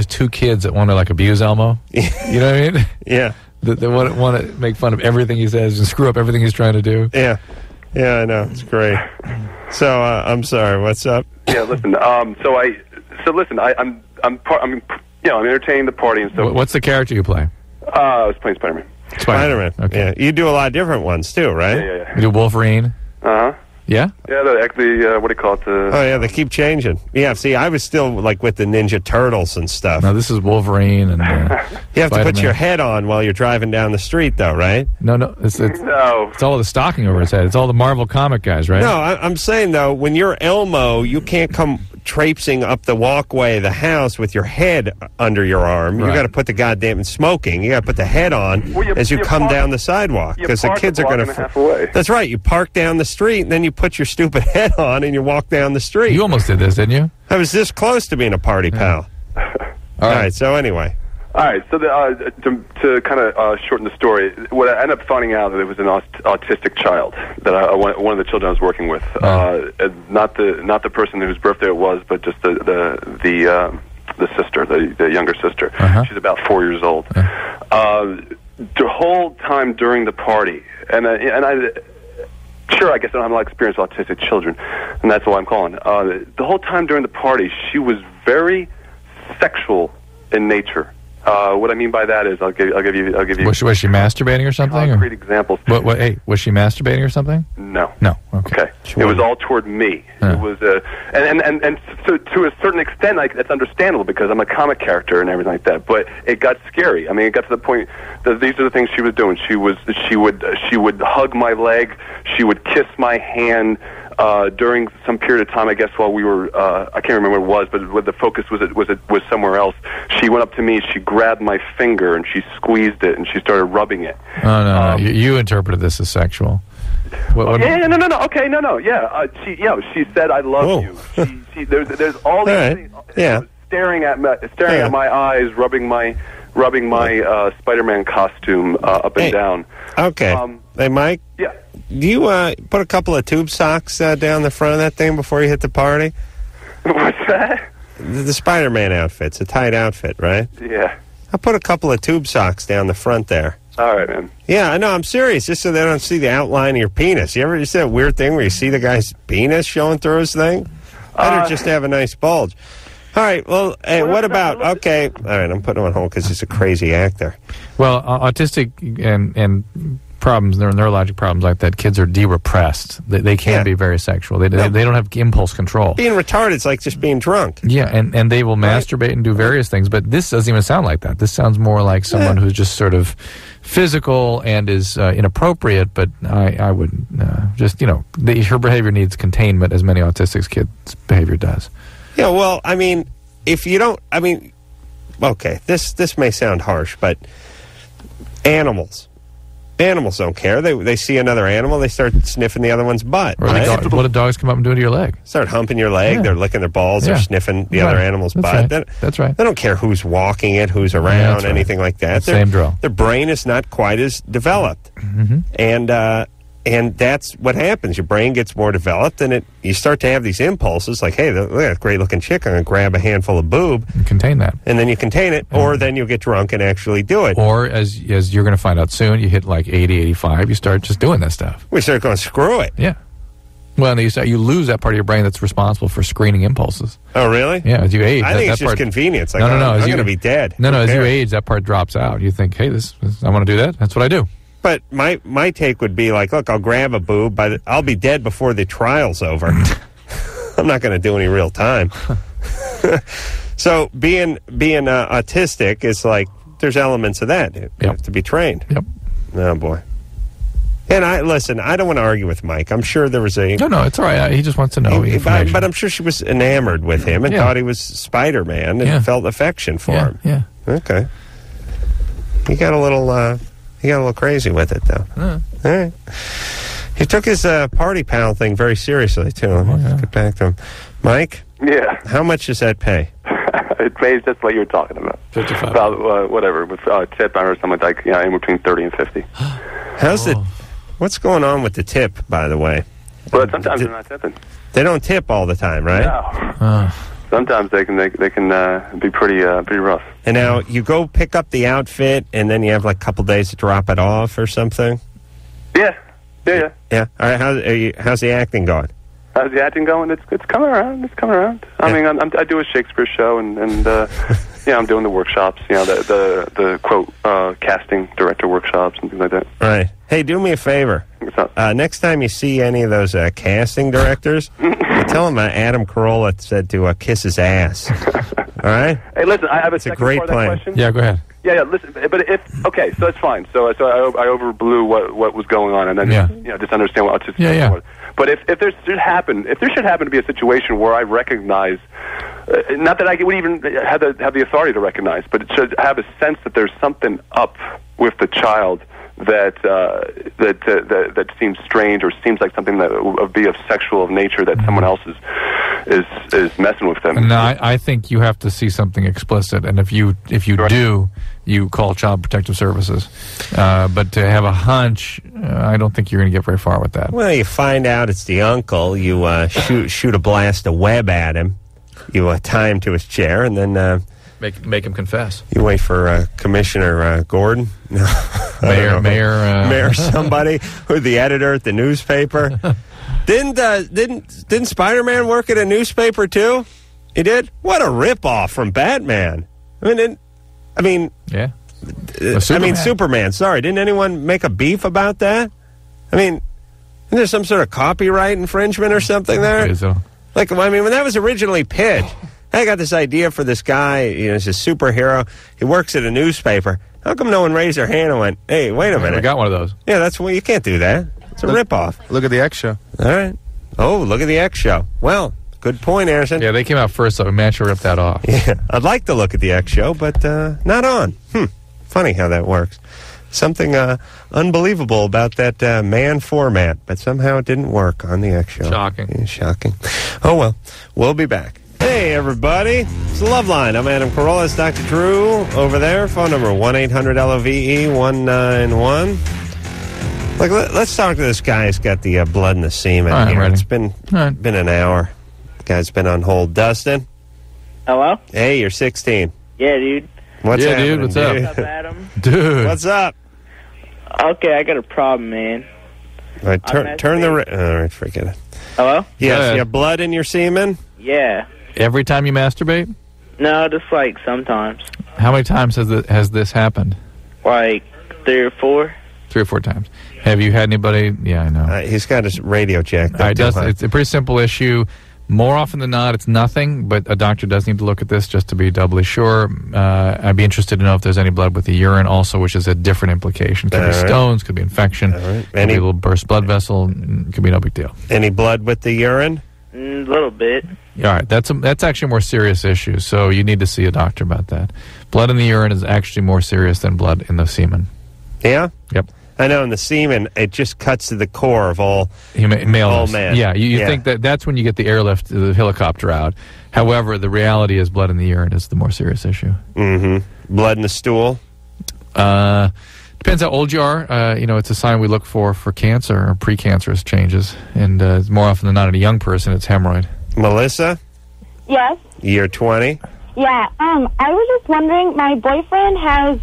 two kids that want to abuse Elmo. You know what I mean? Yeah. They want to make fun of everything he says and screw up everything he's trying to do. Yeah. Yeah, I know. It's great. So I'm sorry. What's up? Yeah. Listen. I'm entertaining the party and so. What's the character you play? I was playing Spider-Man. Spider-Man. Okay. Yeah. You do a lot of different ones too, right? Yeah. You do Wolverine. Uh-huh. Yeah? Yeah, what do you call it? Oh, yeah, they keep changing. Yeah, see, I was still, with the Ninja Turtles and stuff. No, this is Wolverine and you have Spider-Man. to put your head on while you're driving down the street, though, right? No, it's all the stocking over his head. It's all the Marvel comic guys, right? No, I'm saying, though, when you're Elmo, you can't come traipsing up the walkway of the house with your head under your arm. Right. You got to put the goddamn smoking. You got to put the head on as you come down the sidewalk because the kids are going to. That's right. You park down the street and then you put your stupid head on and you walk down the street. You almost did this, didn't you? I was this close to being a party pal. All right. So anyway. All right. So to kind of shorten the story, what I ended up finding out that it was an autistic child that one of the children I was working with, not the person whose birthday it was, but just the sister, the younger sister. Uh-huh. She's about 4 years old. The whole time during the party, and I. Sure, I guess I don't have a lot of experience with autistic children, and that's why I'm calling. The whole time during the party, she was very sexual in nature. What I mean by that is, I'll give you. Was she masturbating or something? Concrete examples. Hey, was she masturbating or something? No. Okay. It was all toward me. It was, and so to a certain extent, that's understandable because I'm a comic character and everything like that. But it got scary. I mean, it got to the point that these are the things she was doing. She would hug my leg. She would kiss my hand. During some period of time, I guess while we were, I can't remember what it was, but the focus was somewhere else. She went up to me, she grabbed my finger, and she squeezed it, and she started rubbing it. Oh, no. You interpreted this as sexual. Yeah, no. Okay, no. Yeah, she said, "I love you." There's all these things. Yeah. Staring at my eyes, rubbing my Spider-Man costume up and down. Okay. Hey, Mike. Yeah. Do you put a couple of tube socks down the front of that thing before you hit the party? What's that? The Spider-Man outfit's a tight outfit, right? Yeah. I put a couple of tube socks down the front there. All right, man. Yeah, I know. I'm serious, just so they don't see the outline of your penis. You ever see that weird thing where you see the guy's penis showing through his thing? Better just have a nice bulge. All right, well, hey, what about, okay, all right, I'm putting him on hold because he's a crazy actor. Well, autistic and problems, neurologic problems like that, kids are de-repressed. They can be very sexual. They don't have impulse control. Being retarded is like just being drunk. Yeah, and they will masturbate and do various things, but this doesn't even sound like that. This sounds more like someone who's just sort of physical and is inappropriate, but I wouldn't, her behavior needs containment as many autistic kids' behavior does. Yeah, well, I mean, if you don't, okay, this may sound harsh, but animals don't care. They see another animal, they start sniffing the other one's butt. Or right? What do dogs come up and do to your leg? Start humping your leg, they're licking their balls, they're sniffing the other animal's butt. Right. That's right. They don't care who's walking it, who's around, anything like that. Same drill. Their brain is not quite as developed. Mm-hmm. And that's what happens. Your brain gets more developed, and you start to have these impulses like, hey, look at that great-looking chick. I'm going to grab a handful of boob. And contain that. And then you contain it, or then you'll get drunk and actually do it. Or, as you're going to find out soon, you hit like 80, 85, you start just doing that stuff. We start going, screw it. Yeah. Well, you lose that part of your brain that's responsible for screening impulses. Oh, really? Yeah, as you age. I think it's just convenience. Like, no. I'm going to be dead. No, as you age, that part drops out. You think, hey, I want to do that. That's what I do. But my take would be like, look, I'll grab a boob, but I'll be dead before the trial's over. I'm not going to do any real time. So being autistic is like, there's elements of that. You have to be trained. Yep. Oh, boy. And I don't want to argue with Mike. I'm sure there was a... No, it's all right. He just wants to know information. But I'm sure she was enamored with him and thought he was Spider-Man and felt affection for him. Yeah. Okay. He got a little crazy with it, though. All right. He took his party pal thing very seriously, too. Let's get back to him. Mike? Yeah. How much does that pay? It pays just what you were talking about. 55. About, whatever, with tip or something like, in between 30 and 50. What's going on with the tip, by the way? Well, sometimes they're not tipping. They don't tip all the time, right? No. Sometimes they can be pretty rough. And now you go pick up the outfit, and then you have like a couple days to drop it off or something. Yeah. All right. How's the acting going? How's the acting going? It's coming around. I mean, I do a Shakespeare show, and I'm doing the workshops. The quote casting director workshops and things like that. Right. Hey, do me a favor. What's up? Next time you see any of those casting directors, tell them Adam Carolla said to kiss his ass. All right. Hey, listen, I have a second part of that question. Yeah, go ahead. Yeah. Listen, but so that's fine. So I overblew what was going on, and then just understand what autistic was. But if there should happen to be a situation where I recognize, not that I would even have the authority to recognize, but it should have a sense that there's something up with the child that seems strange or seems like something that would be of sexual nature that someone else is messing with them. No, I think you have to see something explicit, and if you do, you call Child Protective Services. But to have a hunch, I don't think you're going to get very far with that. Well, you find out it's the uncle. You shoot a blast of web at him. You tie him to his chair, and then make him confess. You wait for Commissioner Gordon, Mayor somebody, who the editor at the newspaper. Didn't Spider-Man work at a newspaper too? He did. What a ripoff from Batman. Superman. Sorry, didn't anyone make a beef about that? I mean, isn't there some sort of copyright infringement or something there? Like, when that was originally pitched, I got this idea for this guy. He's a superhero. He works at a newspaper. How come no one raised their hand and went, "Hey, wait a minute"? We got one of those. Yeah, you can't do that. It's a ripoff. Look at the X Show. All right. Oh, look at the X Show. Well, good point, Anderson. Yeah, they came out first, so we managed to rip that off. Yeah, I'd like to look at the X Show, but not on. Funny how that works. Something unbelievable about that man format, but somehow it didn't work on the X show. Shocking. Yeah, shocking. Oh, well, we'll be back. Hey, everybody. It's the Loveline. I'm Adam Carolla. It's Dr. Drew over there. Phone number 1-800-LOVE-191. Look, let's talk to this guy who's got the blood in the semen here. Ready. It's been an hour. Guy's been on hold. Dustin? Hello? Hey, you're 16. Yeah, dude. What's happening, dude? What's up? What's up, Adam? Dude. What's up? Okay, I got a problem, man. All right, turn the... All right, forget it. Hello? Yes, you have blood in your semen? Yeah. Every time you masturbate? No, just like sometimes. How many times has this happened? Like 3 or 4. 3 or 4 times. Have you had anybody? Yeah, I know. He's got his radio jacked up. It's a pretty simple issue. More often than not, it's nothing, but a doctor does need to look at this just to be doubly sure. I'd be interested to know if there's any blood with the urine also, which is a different implication. Could be stones, could be infection, could be a little burst blood vessel, could be no big deal. Any blood with the urine? A little bit. All right, that's actually a more serious issue, so you need to see a doctor about that. Blood in the urine is actually more serious than blood in the semen. Yeah? Yep. I know in the semen, it just cuts to the core of all male men. Yeah, you think that's when you get the airlift, the helicopter out. However, the reality is blood in the urine is the more serious issue. Mm-hmm. Blood in the stool? Depends how old you are. It's a sign we look for cancer or precancerous changes. And more often than not in a young person, it's hemorrhoid. Melissa? Yes? You're 20? Yeah, I was just wondering, my boyfriend has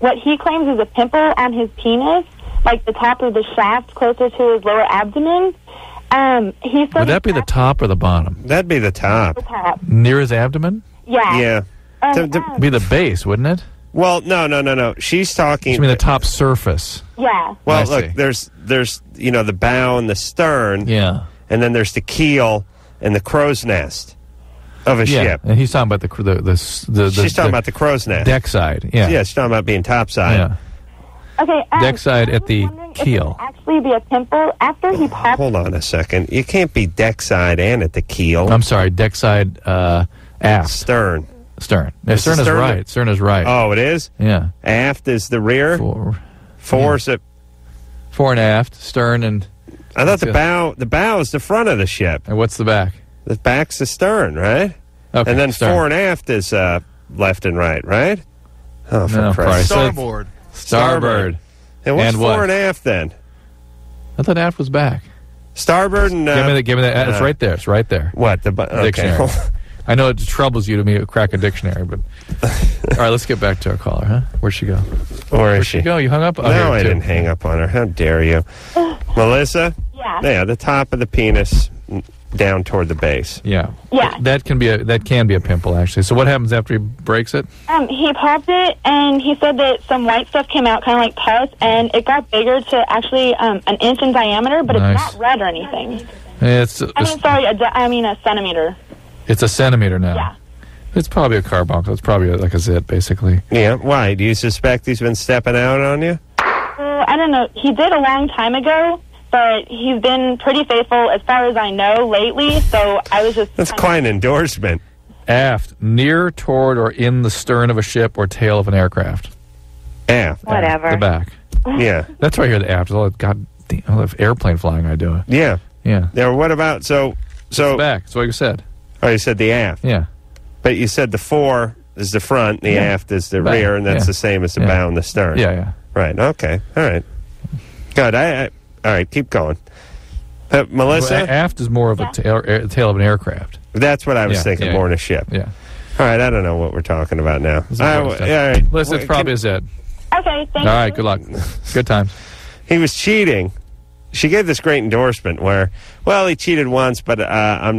what he claims is a pimple on his penis, like the top of the shaft closer to his lower abdomen. He said Would that be the top or the bottom? That'd be the top. The top. Near his abdomen? Yeah. Yeah. Be the base, wouldn't it? Well, no. She's talking... You mean the top surface? Yeah. Well, look, there's the bow and the stern. Yeah. And then there's the keel and the crow's nest of a ship. And he's talking about the she's talking about the crow's nest. Deck side, yeah. Yeah, she's talking about being topside. Yeah. Okay. Deck side at the keel. Actually, be a pimple after he popped. Hold on a second. You can't be deck side and at the keel. I'm sorry, deck side aft. Stern. Stern is right. Stern is right. Oh, it is? Yeah. Aft is the rear? Fore's it. Fore and aft, stern and... I thought the bow is the front of the ship. And what's the back? The back's the stern, right? Okay, and then stern. fore and aft is left and right, right? Oh, for Christ's sake. Starboard. And what's And fore what? and aft then? I thought aft was back. Starboard and... give me that. It's right there. It's right there. What? Dictionary. I know it troubles you to crack a dictionary, but... All right, let's get back to our caller, huh? Where'd she go? Where'd she go? You hung up? Oh, no, I didn't hang up on her. How dare you? Melissa? Yeah. Yeah, the top of the penis down toward the base. Yeah. Yeah. That can be a pimple, actually. So what happens after he breaks it? He popped it, and he said that some white stuff came out, kind of like pus, and it got bigger to actually an inch in diameter, but Nice. it's not red or anything. A centimeter. It's a centimeter now. Yeah. It's probably a carbuncle. It's probably like a zit, basically. Yeah. Why? Do you suspect he's been stepping out on you? I don't know. He did a long time ago, but he's been pretty faithful as far as I know lately, so I was just... That's quite an endorsement. Aft, near, toward, or in the stern of a ship or tail of an aircraft. Aft. Whatever. The back. Yeah. That's right here, the aft. All the airplane flying I do it. Yeah. Yeah. Now, what about... So the back. That's what you said. Oh, you said the aft. Yeah. But you said the fore is the front, the aft is the Back. rear, and that's Yeah. the same as the Yeah. bow and the stern. Yeah. Right. Okay. All right. Good. All right. Keep going. Melissa? Well, aft is more of a tail of an aircraft. That's what I was thinking, more in a ship. Yeah. All right. I don't know what we're talking about now. All All right. Listen, it's probably a zit. Okay, thank All right, good luck. Good times. He was cheating. She gave this great endorsement where, well, he cheated once, but I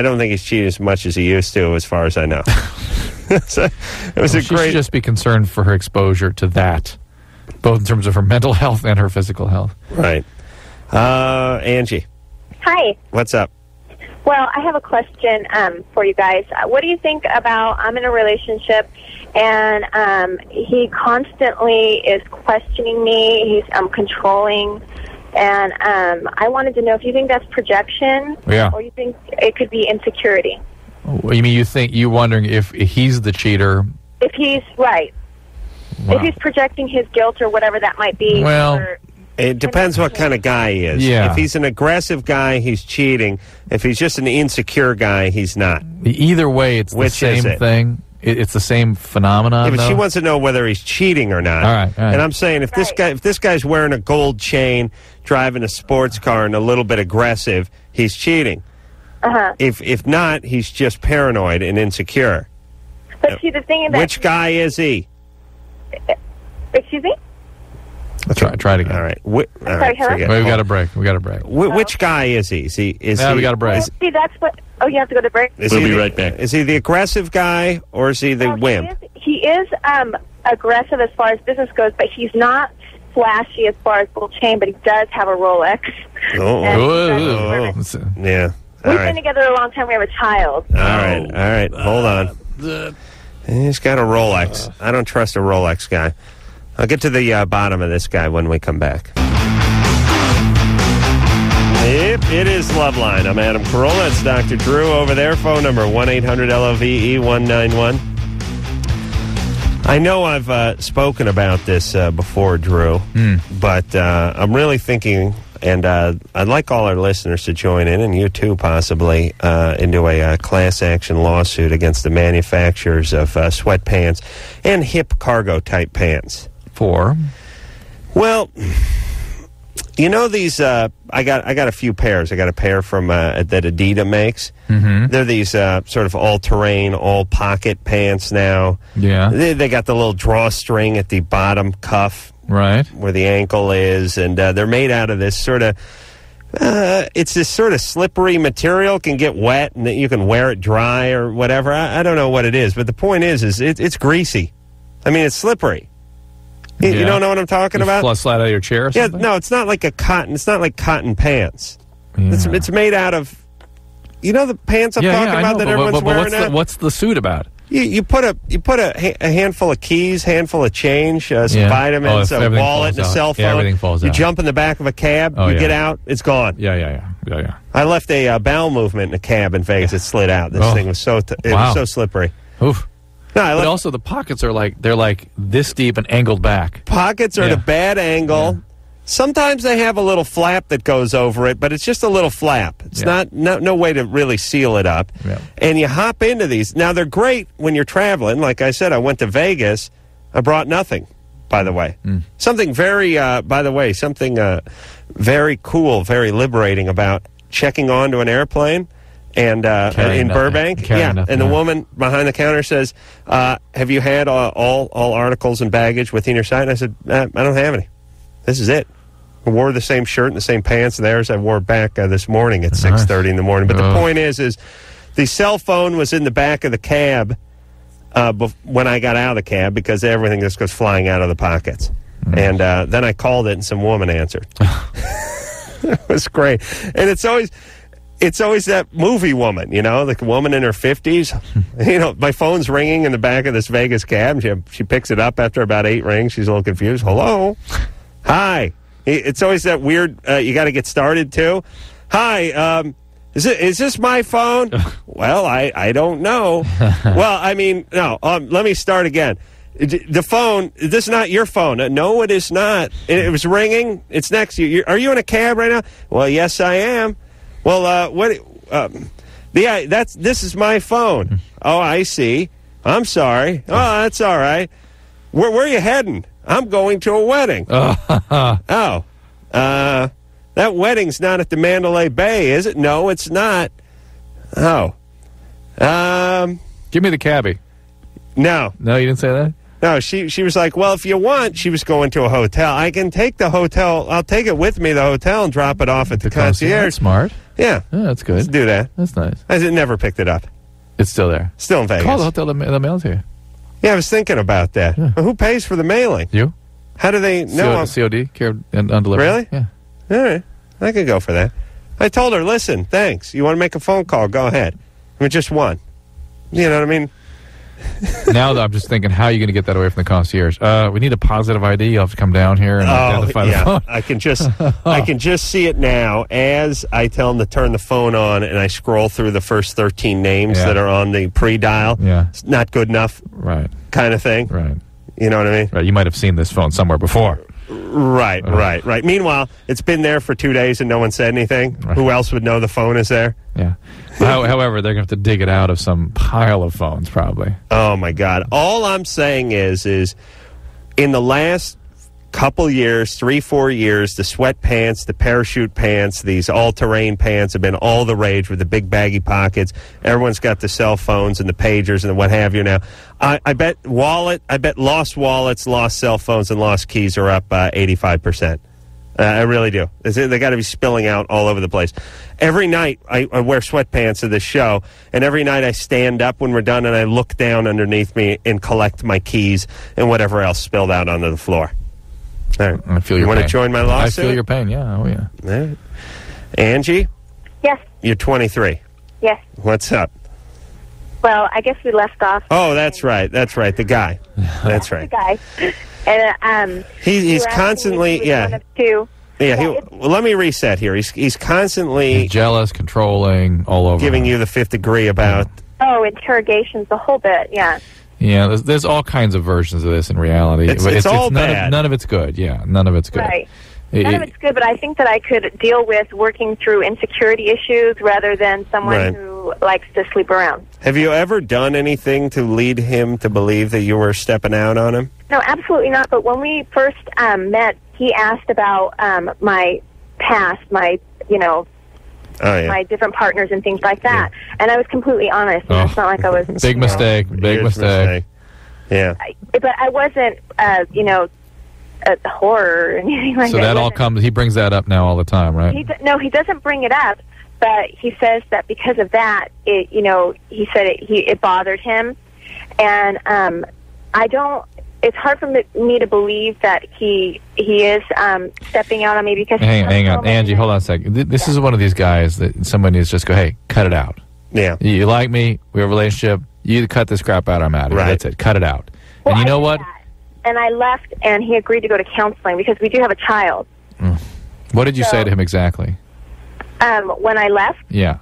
don't think he's cheated as much as he used to, as far as I know. So, it was She should just be concerned for her exposure to that, both in terms of her mental health and her physical health. Right. Angie, Hi. what's up? Well, I have a question for you guys. What do you think about, I'm in a relationship, and he constantly is questioning me. He's controlling, and I wanted to know if you think that's projection, or you think it could be insecurity. You mean you wondering if he's the cheater? If he's right. If he's projecting his guilt or whatever that might be. Well, it depends what kind of guy he is. Yeah. If he's an aggressive guy, he's cheating. If he's just an insecure guy, he's not. Either way, it's Which the is same it? thing. It's the same phenomenon. Yeah, but she though. wants to know whether he's cheating or not. All right. And I'm saying if this guy's wearing a gold chain, driving a sports car, and a little bit aggressive, he's cheating. Uh-huh. If not, he's just paranoid and insecure. But see, the thing is that... Which guy is he? Excuse me? Try it again. All right. Sorry, hello? Wait, we got a break. We got a break. Which guy is he? We got a break. See, that's what... Oh, you have to go to break? We'll be right back. Is he the aggressive guy, or is he the wimp? He is aggressive as far as business goes, but he's not flashy as far as gold chain, but he does have a Rolex. Yeah. We've been together a long time. We have a child. All right. Hold on. He's got a Rolex. I don't trust a Rolex guy. I'll get to the bottom of this guy when we come back. Yep, it is Loveline. I'm Adam Carolla. It's Dr. Drew over there. Phone number 1-800-LOVE-191. I know I've spoken about this before, Drew, but I'm really thinking, and I'd like all our listeners to join in, and you too possibly, into a class action lawsuit against the manufacturers of sweatpants and hip cargo-type pants. For? Well... You know these? I got a few pairs. I got a pair from that Adidas makes. Mm-hmm. They're these sort of all-terrain, all-pocket pants now. Yeah. They got the little drawstring at the bottom cuff, right, where the ankle is, and they're made out of this sort of. It's this sort of slippery material. Can get wet, and you can wear it dry or whatever. I don't know what it is, but the point is it's greasy. I mean, it's slippery. You don't know what I'm talking about? Slide out of your chair or something? Yeah, no, it's not like it's not like cotton pants. Yeah. It's made out of, the pants I'm talking about that everyone's wearing now? What's the suit about? You put a handful of keys, handful of change, some vitamins, a wallet, and a cell phone. Yeah, everything falls you out. jump in the back of a cab, get out, it's gone. Yeah. I left a bowel movement in a cab in Vegas. It slid out. This thing was so was so slippery. Oof. No, but also the pockets are like this deep and angled back. Pockets are at a bad angle. Yeah. Sometimes they have a little flap that goes over it, but it's just a little flap. It's no way to really seal it up. Yeah. And you hop into these. Now they're great when you're traveling. Like I said, I went to Vegas. I brought nothing, by the way. Something very very cool, very liberating about checking onto an airplane. And in Burbank, and the woman behind the counter says, "Have you had all articles and baggage within your sight?" And I said, "I don't have any. This is it." I wore the same shirt and the same pants there as I wore back this morning at 6:30 in the morning. But the point is the cell phone was in the back of the cab when I got out of the cab because everything just goes flying out of the pockets. And then I called it, and some woman answered. It was great, and it's always that movie woman, like a woman in her 50s. My phone's ringing in the back of this Vegas cab. She picks it up after about 8 rings. She's a little confused. Hello? Hi. It's always that weird, you got to get started, too. Hi, is this my phone? Well, I don't know. Well, I mean, no, let me start again. The phone, this is not your phone. No, it is not. It was ringing. It's next to you. Are you in a cab right now? Well, yes, I am. Well, this is my phone. Oh, I see. I'm sorry. Oh, that's all right. Where are you heading? I'm going to a wedding. That wedding's not at the Mandalay Bay, is it? No, it's not. Oh. Give me the cabbie. No. No, you didn't say that? No, she was like, well, if you want, she was going to a hotel. I can take the hotel. I'll take it with me, the hotel, and drop it off at the concierge. That's smart. Yeah. That's good. Let's do that. That's nice. I never picked it up. It's still there. Still in Vegas. Call the hotel, they'll mail it to you. Yeah, I was thinking about that. Yeah. Well, who pays for the mailing? You. How do they know? COD, care on delivery. Really? Yeah. All right. I could go for that. I told her, listen, thanks. You want to make a phone call? Go ahead. I mean, just one. You know what I mean? Now I'm just thinking, how are you going to get that away from the concierge? We need a positive ID. You'll have to come down here and identify the phone. I can just see it now as I tell them to turn the phone on, and I scroll through the first 13 names that are on the pre-dial. Yeah. It's not good enough, right? Kind of thing, right? You know what I mean? Right, you might have seen this phone somewhere before. Right. Meanwhile, it's been there for 2 days and no one said anything. Right. Who else would know the phone is there? Yeah. However, they're going to have to dig it out of some pile of phones, probably. Oh, my God. All I'm saying is in the last couple years, 3-4 years, the sweatpants, the parachute pants, these all-terrain pants have been all the rage with the big baggy pockets. Everyone's got the cell phones and the pagers and what have you now. I bet lost wallets, lost cell phones, and lost keys are up 85%. I really do. They got to be spilling out all over the place. Every night I wear sweatpants to this show, and every night I stand up when we're done and I look down underneath me and collect my keys and whatever else spilled out onto the floor. All right. I feel your pain. You want to join my lawsuit? I feel your pain, yeah. Oh, yeah. All right. Angie? Yes. You're 23. Yes. What's up? Well, I guess we left off. Oh, that's right. The guy. That's right. The guy. And he's constantly, one of two. Yeah, let me reset here. He's constantly jealous, controlling, all over. Giving you the fifth degree about... Oh, interrogations, the whole bit, yeah. Yeah, there's all kinds of versions of this in reality. It's all bad. None of it's good, yeah. None of it's good. Right. None of it's good, but I think that I could deal with working through insecurity issues rather than someone who likes to sleep around. Have you ever done anything to lead him to believe that you were stepping out on him? No, absolutely not. But when we first met, he asked about my past, my different partners and things like that. Yeah. And I was completely honest. And it's not like I was... Big mistake. Yeah. But I wasn't, a whore or anything like that. So that all comes... He brings that up now all the time, right? No, he doesn't bring it up. But he says that because of that, he said it bothered him. And I don't... It's hard for me to believe that he is stepping out on me because... Hang on. Angie, hold on a second. This is one of these guys that somebody needs to just go, hey, cut it out. Yeah. You like me, we have a relationship, you cut this crap out, I'm out of here. That's it. Cut it out. Well, and you know what? And I left, and he agreed to go to counseling because we do have a child. What did you say to him exactly? When I left? Yeah.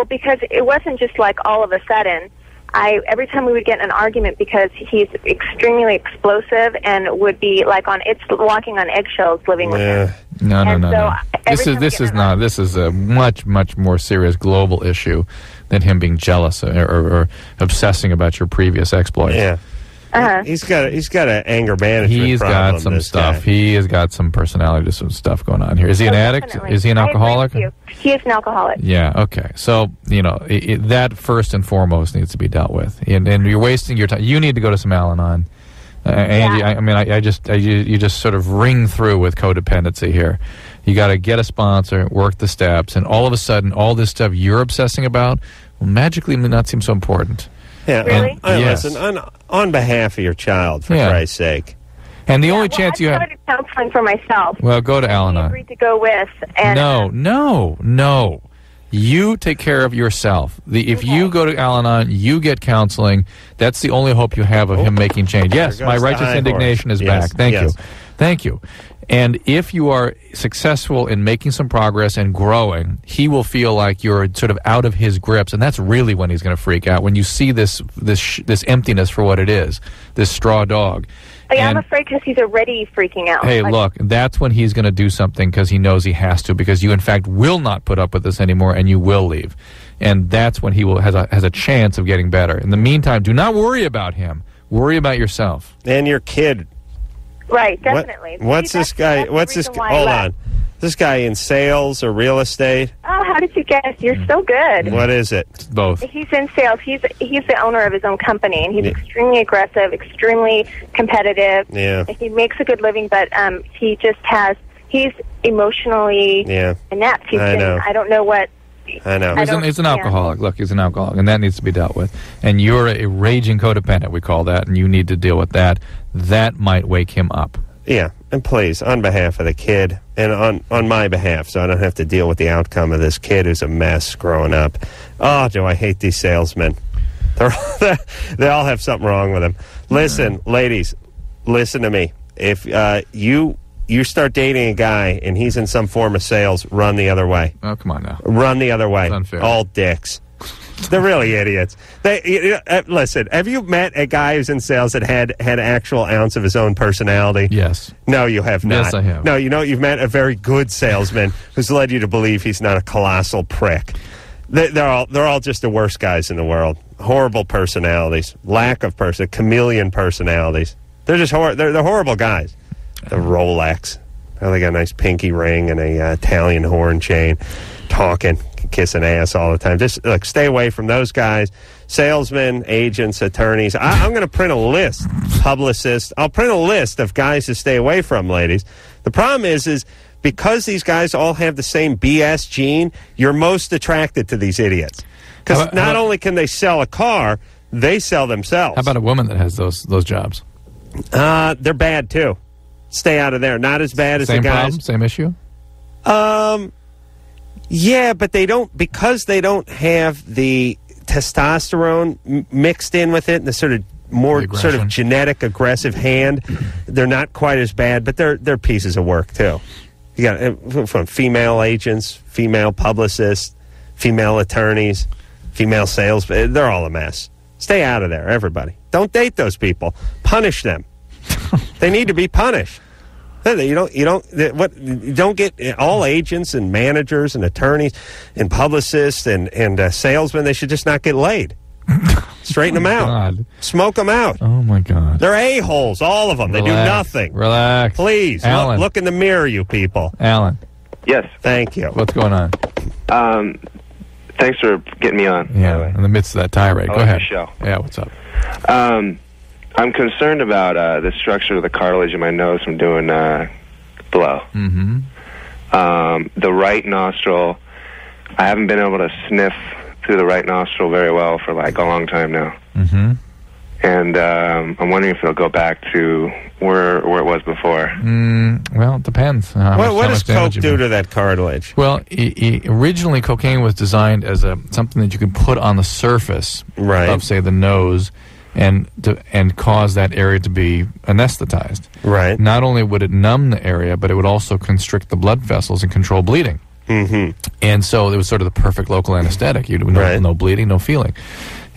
Because it wasn't just like all of a sudden. Every time we would get in an argument, because he's extremely explosive and would be like walking on eggshells living with him. No. This is a much more serious global issue than him being jealous or obsessing about your previous exploits. Yeah. He's got an anger management He's problem, got some this stuff. guy. He has got some personality, some stuff going on here. Is he an addict? Definitely. Is he an alcoholic? He is an alcoholic. Yeah, okay. So, that first and foremost needs to be dealt with. And you're wasting your time. You need to go to some Al-Anon. Angie, you just sort of ring through with codependency here. You got to get a sponsor, work the steps, and all of a sudden, all this stuff you're obsessing about will magically not seem so important. Yeah, really? Listen, on behalf of your child, for Christ's sake. And the only chance you have... I started counseling for myself. Well, go to Al-Anon. He agreed to go with. And, No. You take care of yourself. If you go to Al-Anon, you get counseling. That's the only hope you have of him making change. Yes, my righteous indignation is back. Thank you. And if you are successful in making some progress and growing, he will feel like you're sort of out of his grips, and that's really when he's going to freak out, when you see this emptiness for what it is, this straw dog. I'm afraid because he's already freaking out. Hey, look, that's when he's going to do something because he knows he has to, because you, in fact, will not put up with this anymore, and you will leave. And that's when he has a chance of getting better. In the meantime, do not worry about him. Worry about yourself. And your kid. Right, definitely. What's this guy? Hold on. This guy in sales or real estate? Oh, how did you guess? You're so good. What is it? Both. He's in sales. He's the owner of his own company, and he's extremely aggressive, extremely competitive. Yeah. He makes a good living, but he's emotionally inept. I don't know what. I know. He's an alcoholic. Look, he's an alcoholic, and that needs to be dealt with. And you're a raging codependent, we call that, and you need to deal with that. That might wake him up. Yeah, and please, on behalf of the kid, and on my behalf, so I don't have to deal with the outcome of this kid who's a mess growing up. Oh, do I hate these salesmen. They all have something wrong with them. Listen, ladies, listen to me. If you start dating a guy and he's in some form of sales, run the other way. Oh, come on now. Run the other way. That's unfair. All dicks. They're really idiots. Listen, have you met a guy who's in sales that had an actual ounce of his own personality? Yes. No, you have not. Yes, I have. No, you've met a very good salesman who's led you to believe he's not a colossal prick. They're all just the worst guys in the world. Horrible personalities, lack of chameleon personalities. They're just they're horrible guys. The Rolex. Oh, they got a nice pinky ring and a Italian horn chain. Talking, kissing ass all the time. Just stay away from those guys. Salesmen, agents, attorneys. I'm going to print a list. Publicists. I'll print a list of guys to stay away from, ladies. The problem is because these guys all have the same BS gene, you're most attracted to these idiots. Because not only can they sell a car, they sell themselves. How about a woman that has those jobs? They're bad, too. Stay out of there. Not as bad as the guys. Same issue? Yeah, but because they don't have the testosterone mixed in with it and the sort of genetic aggressive hand, they're not quite as bad, but they're pieces of work too. You got from female agents, female publicists, female attorneys, female sales, they're all a mess. Stay out of there, everybody. Don't date those people. Punish them. They need to be punished. You don't get all agents and managers and attorneys and publicists and salesmen. They should just not get laid. Straighten them out. God. Smoke them out. Oh my God. They're a-holes, all of them. They do nothing. Relax. Please, Alan. look in the mirror, you people. Alan. Yes. Thank you. What's going on? Thanks for getting me on. Yeah, in the midst of that tirade. Go ahead. Your show. Yeah, what's up? I'm concerned about the structure of the cartilage in my nose from doing blow. Mm-hmm. The right nostril, I haven't been able to sniff through the right nostril very well for a long time now. Mm-hmm. And I'm wondering if it'll go back to where it was before. Well, it depends. What does coke do to that cartilage? Well, originally cocaine was designed as something that you can put on the surface of, say, the nose, and cause that area to be anesthetized. Right. Not only would it numb the area, but it would also constrict the blood vessels and control bleeding. Mm-hmm. And so it was sort of the perfect local anesthetic. You no bleeding, no feeling.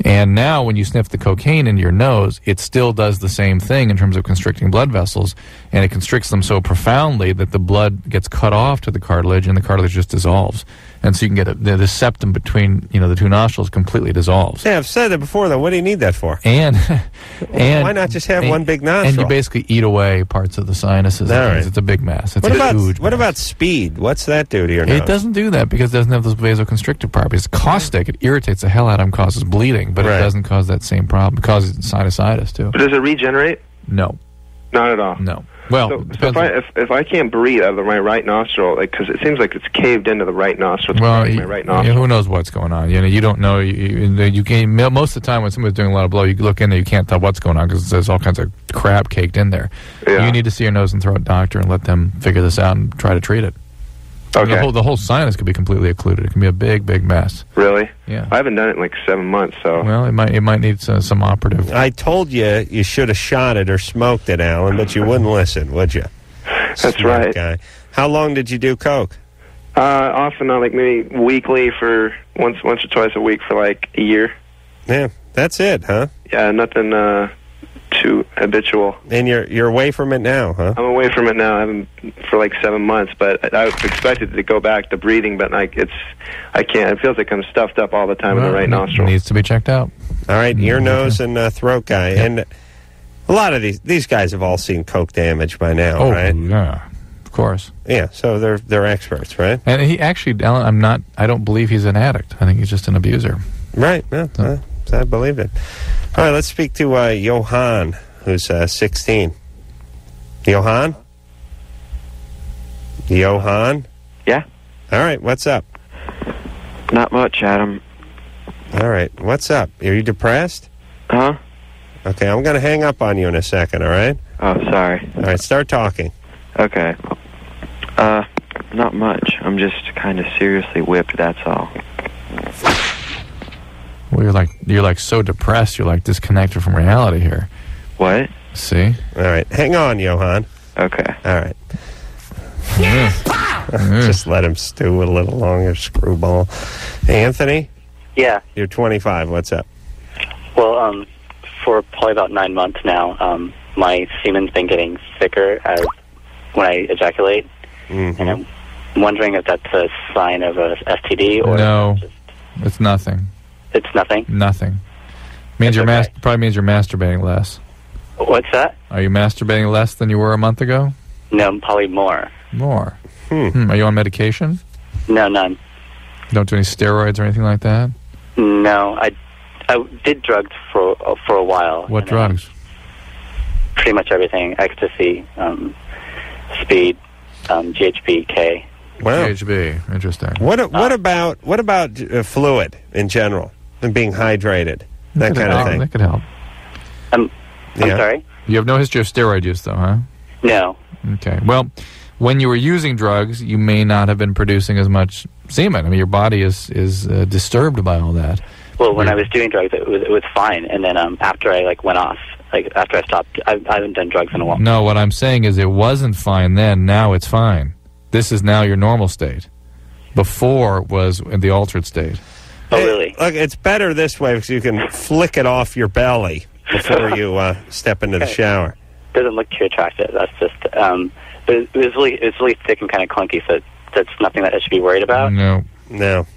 And now when you sniff the cocaine into your nose, it still does the same thing in terms of constricting blood vessels, and it constricts them so profoundly that the blood gets cut off to the cartilage, and the cartilage just dissolves. And so you can get the septum between the two nostrils completely dissolves. Yeah, I've said it before, though. What do you need that for? And why not just have one big nostril? And you basically eat away parts of the sinuses. Right. It's a big mass. It's huge. What about speed? What's that do to your nose? It doesn't do that because it doesn't have those vasoconstrictive properties. It's caustic. It irritates the hell out of them, causes bleeding, but it doesn't cause that same problem. It causes sinusitis too. But does it regenerate? No. Not at all. No. Well, so if I can't breathe out of my right nostril, because it seems like it's caved into the right nostril. Well, my right nostril. Who knows what's going on? You don't know. You can, most of the time when somebody's doing a lot of blow, you look in there, you can't tell what's going on because there's all kinds of crap caked in there. Yeah. You need to see your nose and throat doctor and let them figure this out and try to treat it. Okay. The whole sinus could be completely occluded. It can be a big, big mess. Really? Yeah. I haven't done it in 7 months, so. Well, it might need some operative. I told you should have shot it or smoked it, Alan, but you wouldn't listen, would you? That's right. Guy. How long did you do coke? Off and on, maybe weekly for once or twice a week for a year. Yeah, that's it, huh? Yeah, nothing too habitual. And you're away from it now, huh? I'm away from it now. I haven't for 7 months, but I expected to go back to breathing, but I can't. It feels like I'm stuffed up all the time in the right nostril. It needs to be checked out. All right, ear, nose, and throat guy. Yep. And a lot of these guys have all seen coke damage by now, right? Yeah, of course. Yeah, so they're experts, right? And he actually, Alan, I don't believe he's an addict. I think he's just an abuser. Right. Yeah, I believe it. All right, let's speak to Johan, who's 16. Johan? Johan? Yeah. All right, what's up? Not much, Adam. All right, what's up? Are you depressed? Huh? Okay, I'm going to hang up on you in a second, all right? Oh, sorry. All right, start talking. Okay. Not much. I'm just kind of seriously whipped, that's all. Well, you're like so depressed, you're disconnected from reality here. What? See? All right, hang on, Johan. Okay. All right. Just let him stew a little longer, screwball. Anthony? Yeah. You're 25. What's up? Well, for probably about 9 months now, my semen's been getting thicker when I ejaculate. Mm-hmm. And I'm wondering if that's a sign of a STD or... No, it's nothing. It's nothing? Nothing. Means probably means you're masturbating less. What's that? Are you masturbating less than you were a month ago? No, probably more. More. Are you on medication? No, none. Don't do any steroids or anything like that? No, I did drugs for a while. What drugs? Pretty much everything. Ecstasy, speed, GHB, K. Wow. GHB. Interesting. What about fluid in general and being hydrated? That kind of thing. That could help. I'm sorry? You have no history of steroid use, though, huh? No. Okay. Well, when you were using drugs, you may not have been producing as much semen. I mean, your body is disturbed by all that. Well, when I was doing drugs, it was fine, and then after I went off, after I stopped, I haven't done drugs in a while. No, what I'm saying is it wasn't fine then. Now it's fine. This is now your normal state. Before was in the altered state. Oh, really? Look, it's better this way because you can flick it off your belly before you step into the shower. Doesn't look too attractive. That's just. But it's really thick and kind of clunky, so that's nothing that I should be worried about. No, Okay.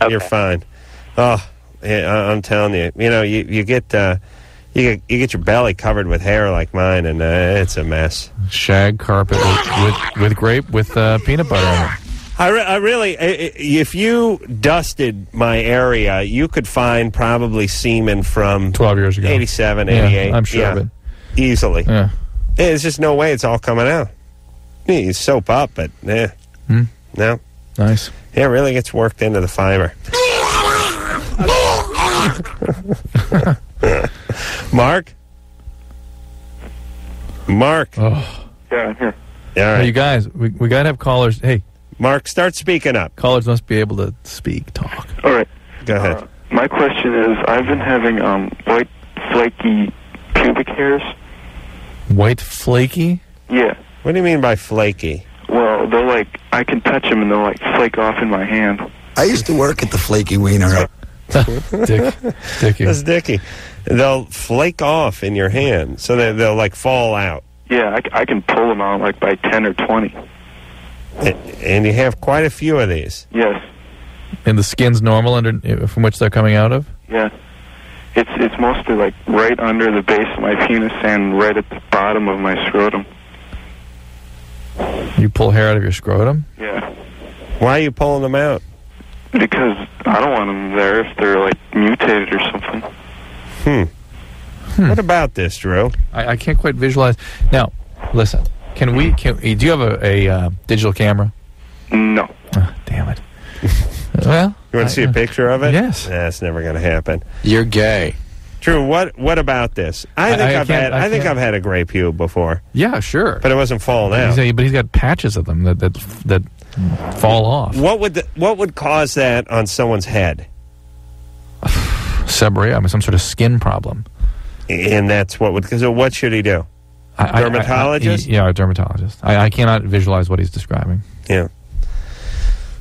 You're fine. Oh, yeah, I'm telling you, you get your belly covered with hair like mine, and it's a mess. Shag carpet with peanut butter in it. I really, if you dusted my area, you could find probably semen from 12 years ago, 87, 88. Yeah, I'm sure of it. Easily. Yeah. There's just no way it's all coming out. You soap up, but no. Nice. Yeah, it really gets worked into the fiber. Mark? Oh. Yeah, I'm here. All right. Hey, you guys, we got to have callers. Hey. Mark, start speaking up. Callers must be able to talk. All right. Go ahead. My question is, I've been having white, flaky pubic hairs. White, flaky? Yeah. What do you mean by flaky? Well, they're I can touch them and they'll flake off in my hand. I used to work at the Flaky Wiener. Dicky. That's Dicky. They'll flake off in your hand, so they'll fall out. Yeah, I can pull them out by 10 or 20. And you have quite a few of these. Yes. And the skin's normal from which they're coming out of? Yeah. It's mostly right under the base of my penis and right at the bottom of my scrotum. You pull hair out of your scrotum? Yeah. Why are you pulling them out? Because I don't want them there if they're mutated or something. What about this, Drew? I can't quite visualize. Now, listen. Do you have a digital camera? No. Oh, damn it. Well, you want to see a picture of it? Yes. That's never going to happen. You're gay. Drew, what about this? I think I've had a gray pube before. Yeah, sure. But it wasn't falling out. But he's got patches of them that fall off. What would cause that on someone's head? Seborrhea, some sort of skin problem. And that's what should he do? Dermatologist? Yeah, a dermatologist. I cannot visualize what he's describing. Yeah.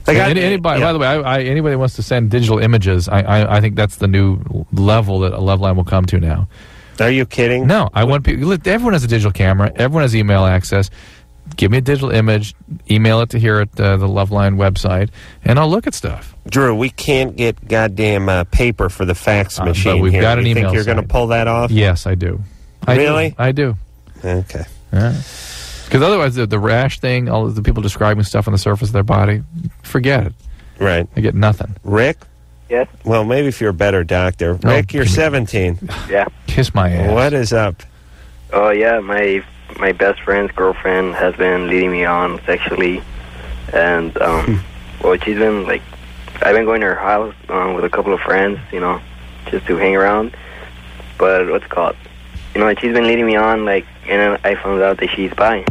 Anybody, by the way, anybody that wants to send digital images, I think that's the new level that a Loveline will come to now. Are you kidding? No, I want people. Everyone has a digital camera. Everyone has email access. Give me a digital image. Email it to here at the Loveline website, and I'll look at stuff. Drew, we can't get goddamn paper for the fax machine. But we've got an you email. Think you're going to pull that off? Yes, I do. Really? I do. Okay. Because otherwise, the rash thing, all of the people describing stuff on the surface of their body, forget it. Right. I get nothing. Rick? Yes? Well, maybe if you're a better doctor. Rick, you're 17. Yeah. Kiss my ass. What is up? Oh, yeah, my best friend's girlfriend has been leading me on sexually. And, well, she's been, I've been going to her house with a couple of friends, just to hang around. But what's it called? She's been leading me on, and I found out that she's bi.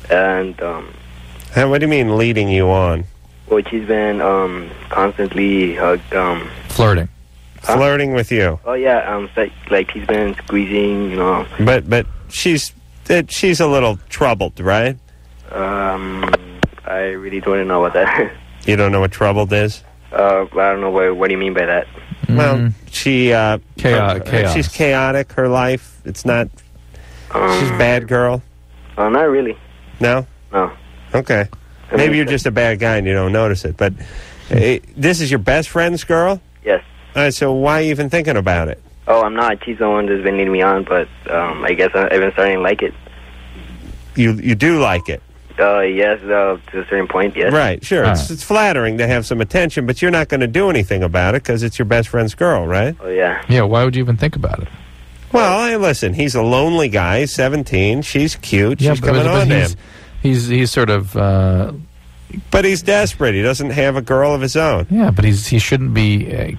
And, what do you mean leading you on? Well, she's been constantly flirting. Flirting with you? Oh, yeah, she's been squeezing, But she's a little troubled, right? I really don't know what that is. You don't know what troubled is? I don't know what do you mean by that. Well, she chaos. She's chaotic. Her life. It's not. She's a bad girl. Not really. No. No. Okay. Maybe you're just a bad guy and you don't notice it. But this is your best friend's girl. Yes. All right. So why are you even thinking about it? Oh, I'm not. She's the one that's been leading me on, but I guess I've been starting to like it. You do like it. Yes, to a certain point, yes. Right, sure. It's flattering to have some attention, but you're not going to do anything about it because it's your best friend's girl, right? Oh, yeah. Yeah, why would you even think about it? Well, hey, listen, he's a lonely guy, 17. She's cute. She's coming on to him. He's sort of... but he's desperate. He doesn't have a girl of his own. Yeah, but he shouldn't be,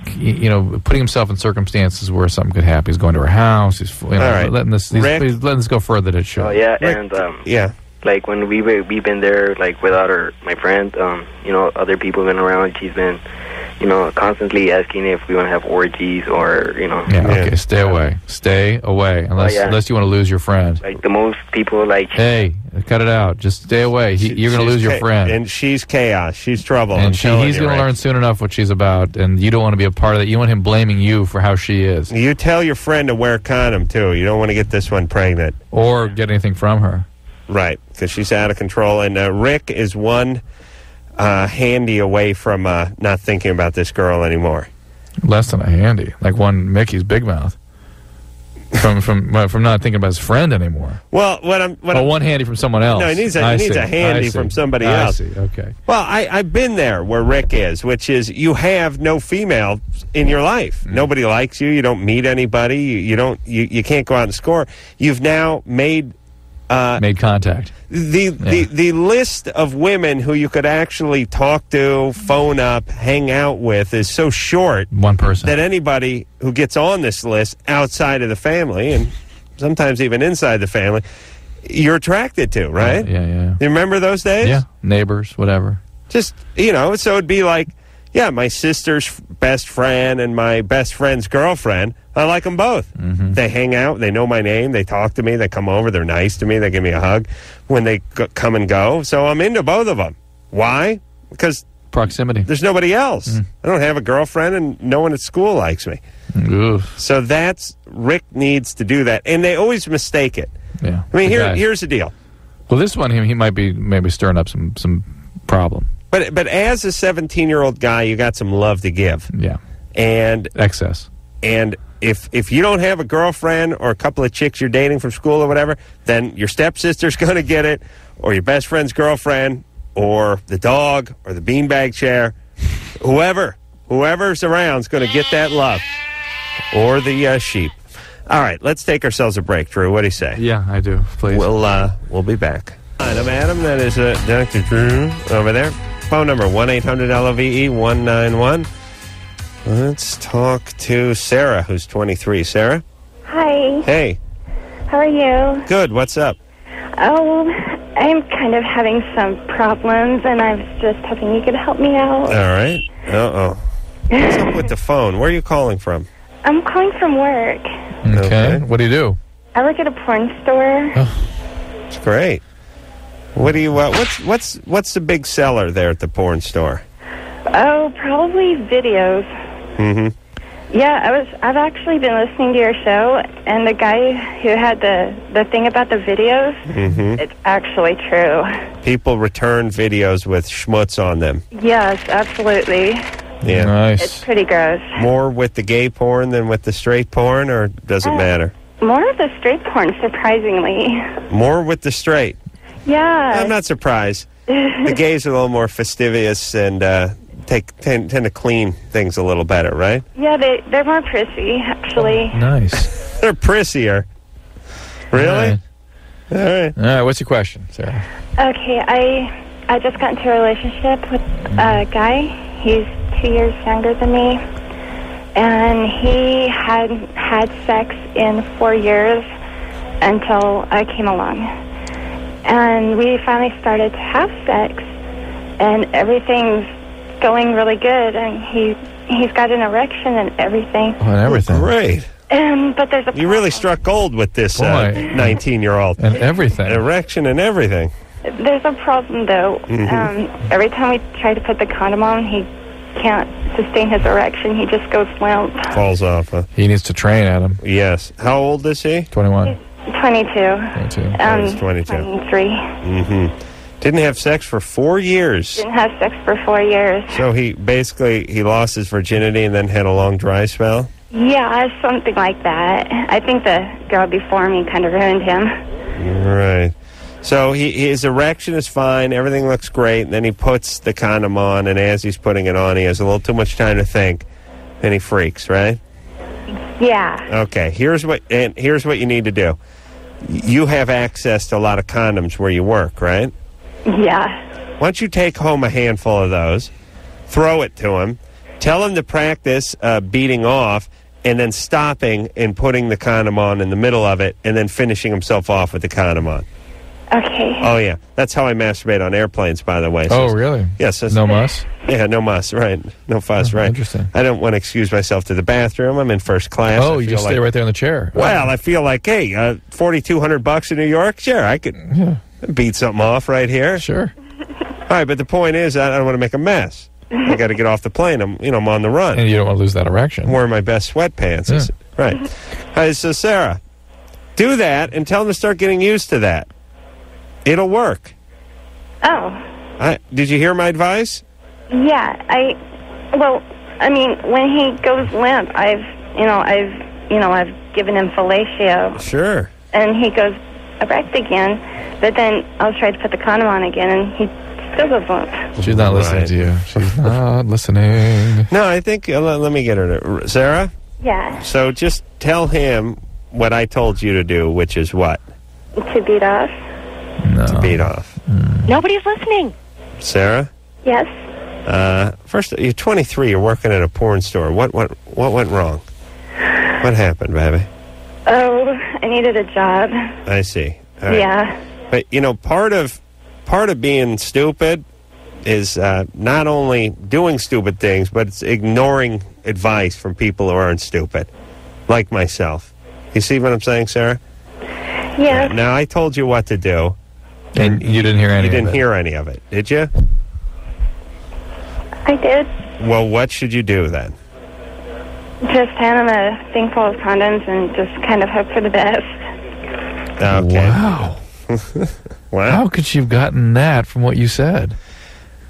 putting himself in circumstances where something could happen. He's going to her house. He's all right. letting this go further than it should. Oh, yeah, Rick, and... yeah. Like, when we've been there, like, without my friend, other people have been around. She's been, constantly asking if we want to have orgies or, Yeah, okay, stay away. Stay away, unless you want to lose your friend. Like, the most people, like... Hey, cut it out. Just stay away. You're going to lose your friend. And she's chaos. She's trouble. And he's going to learn soon enough what she's about, and you don't want to be a part of that. You want him blaming you for how she is. You tell your friend to wear a condom, too. You don't want to get this one pregnant. Or get anything from her. Right, because she's out of control. And Rick is one handy away from not thinking about this girl anymore. Less than a handy, like one Mickey's big mouth. From not thinking about his friend anymore. Well, one handy from someone else. No, he needs a handy from somebody else. I see. Okay. Well, I've been there where Rick is, which is you have no female in your life. Nobody likes you. You don't meet anybody. You can't go out and score. You've now made contact. The list of women who you could actually talk to, phone up, hang out with is so short. One person. That anybody who gets on this list outside of the family and sometimes even inside the family, you're attracted to, right? Yeah. You remember those days? Yeah. Neighbors, whatever. Just, so it'd be like, yeah, my sister's best friend and my best friend's girlfriend. I like them both. Mm-hmm. They hang out. They know my name. They talk to me. They come over. They're nice to me. They give me a hug when they come and go. So I'm into both of them. Why? Because proximity. There's nobody else. I don't have a girlfriend, and no one at school likes me. Oof. So Rick needs to do that. And they always mistake it. Yeah. I mean, here's the deal. Well, this one, he might be maybe stirring up some problem. But as a 17-year-old guy, you got some love to give. Yeah. And excess. And if you don't have a girlfriend or a couple of chicks you're dating from school or whatever, then your stepsister's going to get it, or your best friend's girlfriend, or the dog, or the beanbag chair. Whoever's around is going to get that love. Or the sheep. All right, let's take ourselves a break, Drew. What do you say? Yeah, I do. Please. We'll be back. I'm Adam. That is Dr. Drew over there. Phone number 1-800-LOVE-191. Let's talk to Sarah, who's 23. Sarah? Hi. Hey. How are you? Good. What's up? Oh, I'm kind of having some problems, and I was just hoping you could help me out. All right. Uh-oh. What's up with the phone? Where are you calling from? I'm calling from work. Okay. What do you do? I work at a porn store. It's great. What do you? What's the big seller there at the porn store? Oh, probably videos. Mm-hmm. Yeah, I've actually been listening to your show, and the guy who had the thing about the videos, it's actually true. People return videos with schmutz on them. Yes, absolutely. Yeah. Nice. It's pretty gross. More with the gay porn than with the straight porn, or does it matter? More of the straight porn, surprisingly. More with the straight. Yeah. I'm not surprised. The gays are a little more fastidious and tend to clean things a little better, right? Yeah, they're more prissy, actually. Nice. They're prissier. Really? All right. All right. What's your question, Sarah? Okay, I just got into a relationship with a guy. He's 2 years younger than me, and he hadn't had sex in 4 years until I came along. And we finally started to have sex, and everything's going really good, and he's got an erection and everything. Oh, and everything. Great. But there's a You really struck gold with this 19-year-old. And everything. Erection and everything. There's a problem, though. Every time we try to put the condom on, he can't sustain his erection. He just goes limp. Falls off, huh? He needs to train, Adam. Yes. How old is he? 21. 22. 22. He's 22. 23. Mm-hmm. Didn't have sex for 4 years. Didn't have sex for 4 years. So he lost his virginity and then had a long dry spell? Yeah, something like that. I think the girl before me kind of ruined him. Right. So his erection is fine, everything looks great, and then he puts the condom on, and as he's putting it on, he has a little too much time to think, and he freaks, right? Yeah. Okay, here's what you need to do. You have access to a lot of condoms where you work, right? Yeah. Why don't you take home a handful of those, throw it to him, tell him to practice beating off, and then stopping and putting the condom on in the middle of it, and then finishing himself off with the condom on. Okay. Oh, yeah. That's how I masturbate on airplanes, by the way. Oh, really? Yes. No muss? Yeah, no muss, right. No fuss, right. Interesting. I don't want to excuse myself to the bathroom. I'm in first class. Oh, you just stay right there in the chair. Well, I feel like, hey, $4,200 in New York? Sure, I could beat something off right here. Sure. All right, but the point is, I don't want to make a mess. I got to get off the plane. I'm on the run. And you don't want to lose that erection. I'm wearing my best sweatpants. Yeah. Right. All right, so Sarah, do that and tell them to start getting used to that. It'll work. Oh. Did you hear my advice? Yeah. I mean, when he goes limp, I've given him fellatio. Sure. And he goes erect again, but then I'll try to put the condom on again, and he still goes limp. She's not listening to you. She's not listening. No, I think, let me get her to... Sarah? Yeah. So just tell him what I told you to do, which is what? To beat off. No. To beat off. Nobody's listening. Sarah? Yes. First, you're 23. You're working at a porn store. What went wrong? What happened, baby? Oh, I needed a job. I see. All right. Yeah. But part of being stupid is not only doing stupid things, but it's ignoring advice from people who aren't stupid, like myself. You see what I'm saying, Sarah? Yeah. Now I told you what to do. And you didn't hear any of it. You didn't hear any of it, did you? I did. Well, what should you do then? Just hand him a thing full of condoms and just kind of hope for the best. Okay. Wow. Wow. How could she have gotten that from what you said?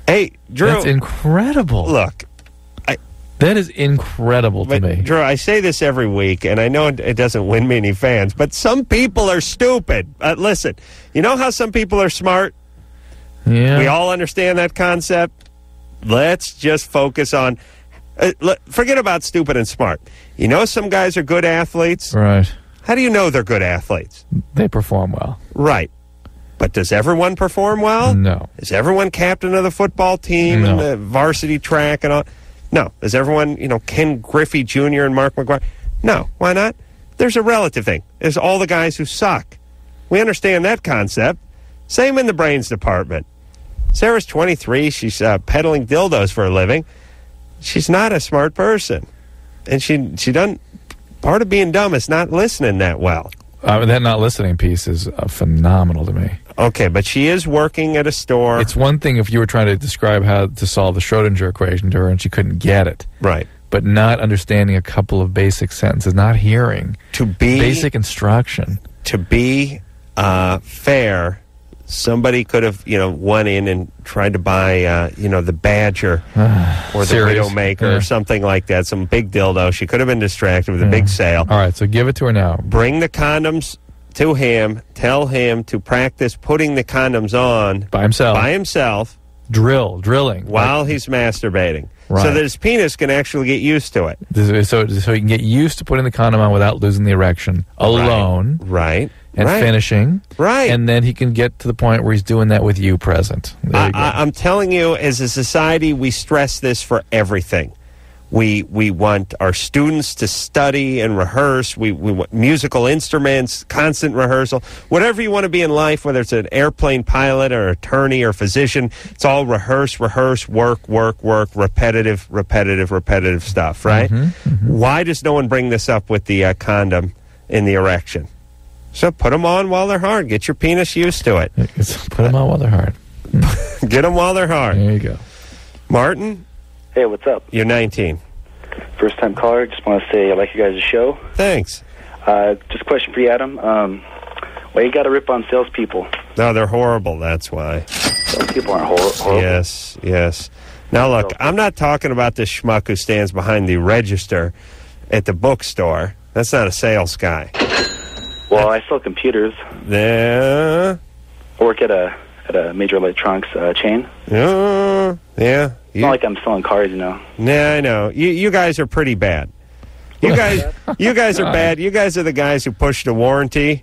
Hey, Drew. That's incredible. Look. That is incredible to me. Drew, I say this every week, and I know it doesn't win me any fans, but some people are stupid. Listen, you know how some people are smart? Yeah. We all understand that concept. Let's just focus on... forget about stupid and smart. You know some guys are good athletes? Right. How do you know they're good athletes? They perform well. Right. But does everyone perform well? No. Is everyone captain of the football team and the varsity track and all? No. Is everyone, Ken Griffey Jr. and Mark McGuire? No. Why not? There's a relative thing. There's all the guys who suck. We understand that concept. Same in the brains department. Sarah's 23. She's peddling dildos for a living. She's not a smart person. And she doesn't... Part of being dumb is not listening that well. That not listening piece is phenomenal to me. Okay, but she is working at a store. It's one thing if you were trying to describe how to solve the Schrodinger equation to her and she couldn't get it. Right. But not understanding a couple of basic sentences, not hearing. Basic instruction. To be fair, somebody could have, went in and tried to buy, the Badger or the Widowmaker or something like that, some big dildo. She could have been distracted with a big sale. All right, so give it to her now. Bring the condoms to him. Tell him to practice putting the condoms on. By himself. Drilling. While he's masturbating. Right. So that his penis can actually get used to it. So he can get used to putting the condom on without losing the erection alone. Right. And finishing. Right. And then he can get to the point where he's doing that with you present. I'm telling you, as a society, we stress this for everything. We want our students to study and rehearse. We want musical instruments, constant rehearsal. Whatever you want to be in life, whether it's an airplane pilot or attorney or physician, it's all rehearse, work, repetitive stuff, right? Why does no one bring this up with the condom in the erection? So put them on while they're hard. Get your penis used to it. Put them on while they're hard. Get them while they're hard. There you go. Martin? Hey, what's up? You're 19. First time caller. Just want to say I like you guys' show. Thanks. Just a question for you, Adam. Why you got to rip on salespeople? No, they're horrible. That's why. Salespeople aren't horrible. Yes. Now, look, I'm not talking about this schmuck who stands behind the register at the bookstore. That's not a sales guy. Well, I sell computers. Yeah. I work at a major electronics chain. Yeah. It's not like I'm selling cars, you know. Yeah, I know. You guys are pretty bad. You guys are bad. You guys are the guys who push the warranty.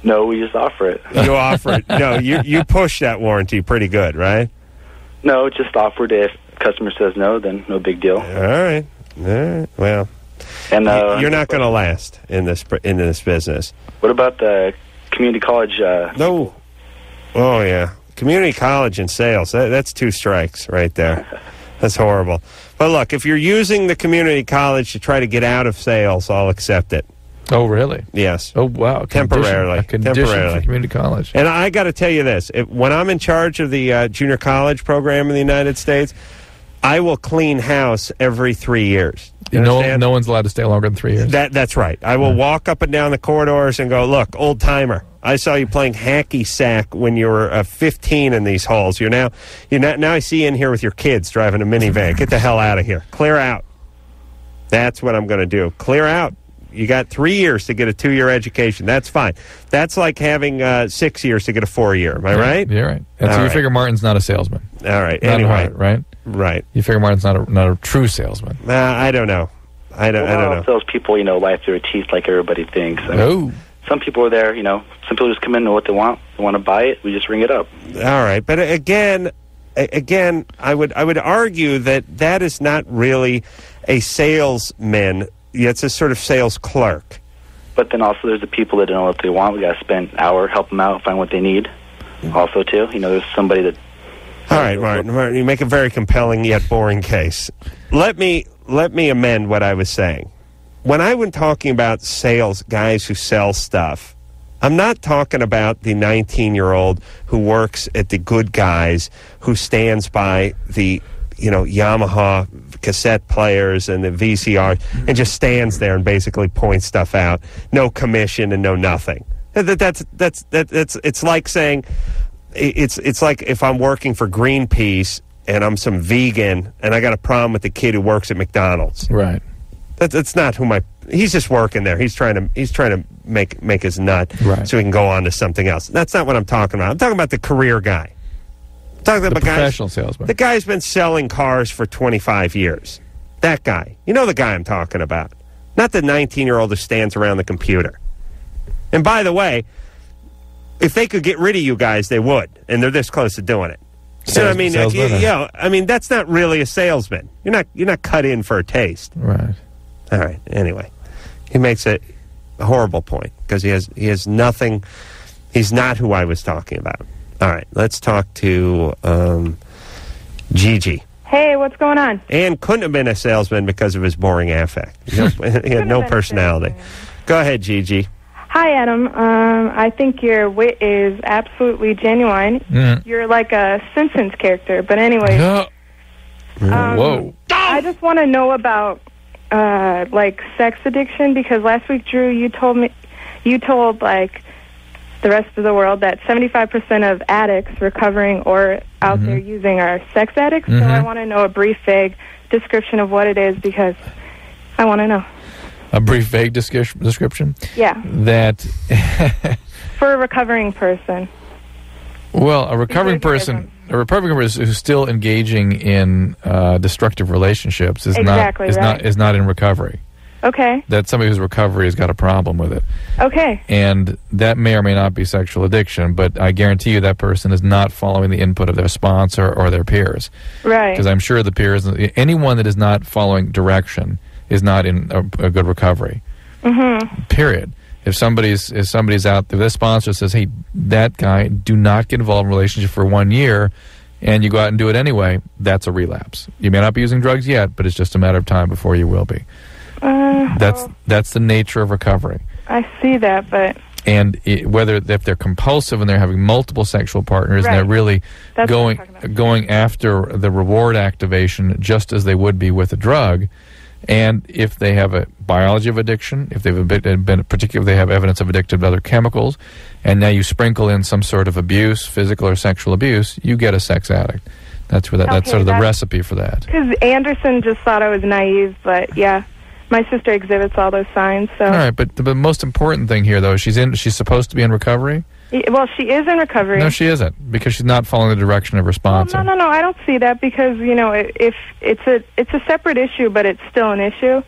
No, we just offer it. You offer it. No, you push that warranty pretty good, right? No, just offered. If customer says no, then no big deal. All right. Well, and you're not going to last in this business. What about the community college? No. Oh yeah, community college and sales. That's 2 strikes right there. That's horrible. But look, if you're using the community college to try to get out of sales, I'll accept it. Oh, really? Yes. Oh, wow. Temporarily. Temporarily. For community college. And I got to tell you this. When I'm in charge of the junior college program in the United States, I will clean house every 3 years. No one's allowed to stay longer than 3 years. That's right. I will walk up and down the corridors and go, look, old timer, I saw you playing hacky sack when you were 15 in these halls. Now I see you in here with your kids driving a minivan. Get the hell out of here. Clear out. That's what I'm going to do. Clear out. You got 3 years to get a 2-year education. That's fine. That's like having 6 years to get a 4-year. Am I right? You're right. And so you figure Martin's not a salesman. All right. Not anyway, hard, right? Right. You figure Martin's not a true salesman. I don't know. I don't know. Salespeople, lie through their teeth like everybody thinks. Some people are there. Some people just come in and know what they want. They want to buy it. We just ring it up. All right. But again, I would argue that is not really a salesman. It's a sort of sales clerk. But then also there's the people that don't know what they want. We got to spend an hour, help them out, find what they need. Also, too, there's somebody that... All right, Martin, you make a very compelling yet boring case. Let me amend what I was saying. When I was talking about sales, guys who sell stuff, I'm not talking about the 19-year-old who works at the Good Guys, who stands by the Yamaha cassette players and the VCR and just stands there and basically points stuff out. No commission and no nothing. It's like saying it's like if I'm working for Greenpeace and I'm some vegan and I got a problem with the kid who works at McDonald's. Right. That's not who he's just working there. He's trying to make his nut so he can go on to something else. That's not what I'm talking about. I'm talking about the career guy. Talking about professional salesman. The guy's been selling cars for 25 years. That guy. You know the guy I'm talking about. Not the 19-year-old who stands around the computer. And by the way, if they could get rid of you guys, they would. And they're this close to doing it. So I mean, that's not really a salesman. You're not cut in for a taste. Right. All right. Anyway, he makes a horrible point because he has nothing. He's not who I was talking about. All right, let's talk to Gigi. Hey, what's going on? And couldn't have been a salesman because of his boring affect. He had no personality. Go ahead, Gigi. Hi, Adam. I think your wit is absolutely genuine. You're like a Simpsons character. But anyway, whoa! I just want to know about like sex addiction because last week, Drew, you told the rest of the world that 75% of addicts recovering or out there using are sex addicts. So I want to know a brief, vague description of what it is because I want to know. A brief, vague description? Yeah. That... For a recovering person. Well, a recovering person who's still engaging in destructive relationships is not in recovery. Okay. That somebody who's recovery has got a problem with it. Okay. And that may or may not be sexual addiction, but I guarantee you that person is not following the input of their sponsor or their peers. Right. Because I'm sure the peers, anyone that is not following direction is not in a good recovery. Period. If somebody's out there, their sponsor says, hey, that guy, do not get involved in a relationship for 1 year, and you go out and do it anyway, that's a relapse. You may not be using drugs yet, but it's just a matter of time before you will be. That's the nature of recovery. I see that, but And whether if they're compulsive and they're having multiple sexual partners, and they're really going after the reward activation just as they would be with a drug, and if they have a biology of addiction, if they've been particularly they have evidence of addiction to other chemicals, and now you sprinkle in some sort of abuse, physical or sexual abuse, you get a sex addict. That's where that's sort of the recipe for that. Because Anderson just thought I was naive, but yeah. My sister exhibits all those signs. So. All right, but the most important thing here, though, is she's supposed to be in recovery? Well, she is in recovery. No, she isn't, because she's not following the direction of her sponsor. No, I don't see that, because, if it's a separate issue, but it's still an issue.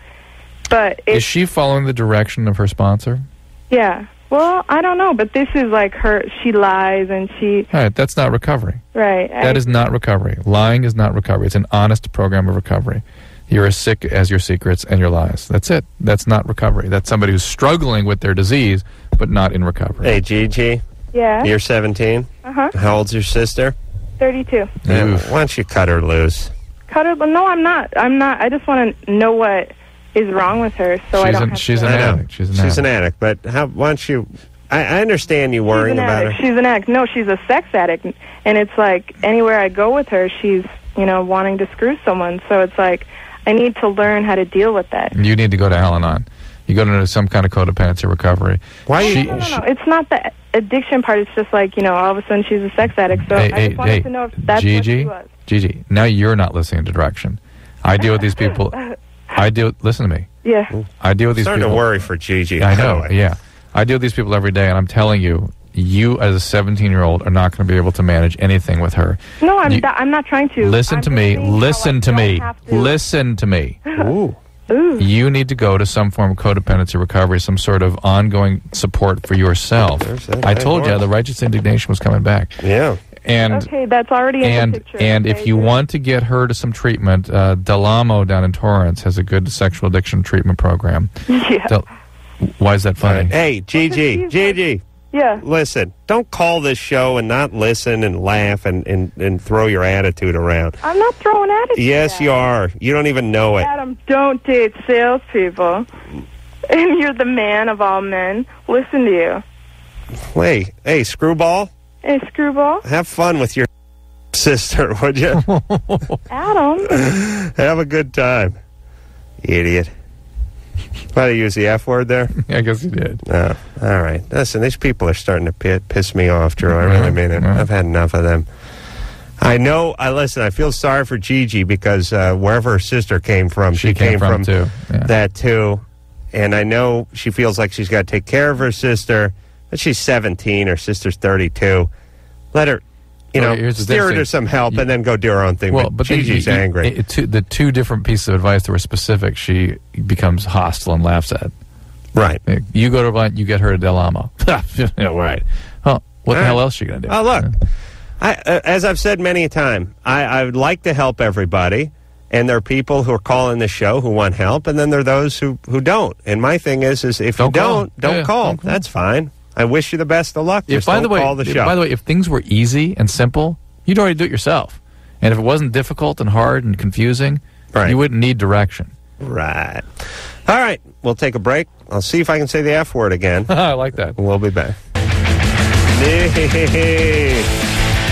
But is she following the direction of her sponsor? Yeah. Well, I don't know, but this is like she lies and she... All right, that's not recovery. Right. That is not recovery. Lying is not recovery. It's an honest program of recovery. You're as sick as your secrets and your lies. That's it. That's not recovery. That's somebody who's struggling with their disease, but not in recovery. Hey, Gigi. Yeah? You're 17? Uh-huh. How old's your sister? 32. Yeah, why don't you cut her loose? Cut her? No, I'm not. I just want to know what is wrong with her, so I don't have She's an addict. She's an addict, but why don't you... I understand you worrying about her. She's an addict. No, she's a sex addict, and it's like anywhere I go with her, she's, wanting to screw someone, so it's like... I need to learn how to deal with that. You need to go to Al-Anon. You go to some kind of codependency recovery. Why? No. It's not the addiction part. It's just like, all of a sudden she's a sex addict. So I just wanted to know if that's what she was. Gigi, now you're not listening to direction. I deal with these people. Listen to me. Yeah. I deal with these people. Starting to worry for Gigi. I know, yeah. I deal with these people every day, and I'm telling you, you as a 17-year-old are not going to be able to manage anything with her. No, I'm not trying to. Listen to me. Listen to me. Listen to me. Ooh. You need to go to some form of codependency recovery, some sort of ongoing support for yourself. I told you the righteous indignation was coming back. Yeah. And okay, that's already in the picture. And if you want to get her to some treatment, Delamo down in Torrance has a good sexual addiction treatment program. Yeah. Why is that funny? Hey, Gigi. Yeah. Listen, don't call this show and not listen and laugh and throw your attitude around. I'm not throwing attitude. Yes, you are. You don't even know it. Adam, don't date salespeople. And you're the man of all men. Listen to you. Hey, Screwball. Hey, Screwball. Have fun with your sister, would you? Adam. Have a good time, idiot. Why did I use the F word there? I guess you did. Oh, all right. Listen, these people are starting to piss me off, Drew. I really mean it. I've had enough of them. I know. Listen, I feel sorry for Gigi because wherever her sister came from, she came from too. Yeah. That too. And I know she feels like she's got to take care of her sister, but she's 17. Her sister's 32. Let her... steer her to some help and then go do her own thing. Well, but Gigi's angry. The two different pieces of advice that were specific, she becomes hostile and laughs at. Right. You go to Blunt, you get her to Del Amo. Right. Oh, what the hell else is she going to do? Oh, look. As I've said many a time, I would like to help everybody, and there are people who are calling the show who want help, and then there are those who don't. And my thing is if you don't call. That's fine. I wish you the best of luck. Just don't call the show. By the way, if things were easy and simple, you'd already do it yourself. And if it wasn't difficult and hard and confusing, you wouldn't need direction. Right. All right. We'll take a break. I'll see if I can say the F word again. I like that. We'll be back.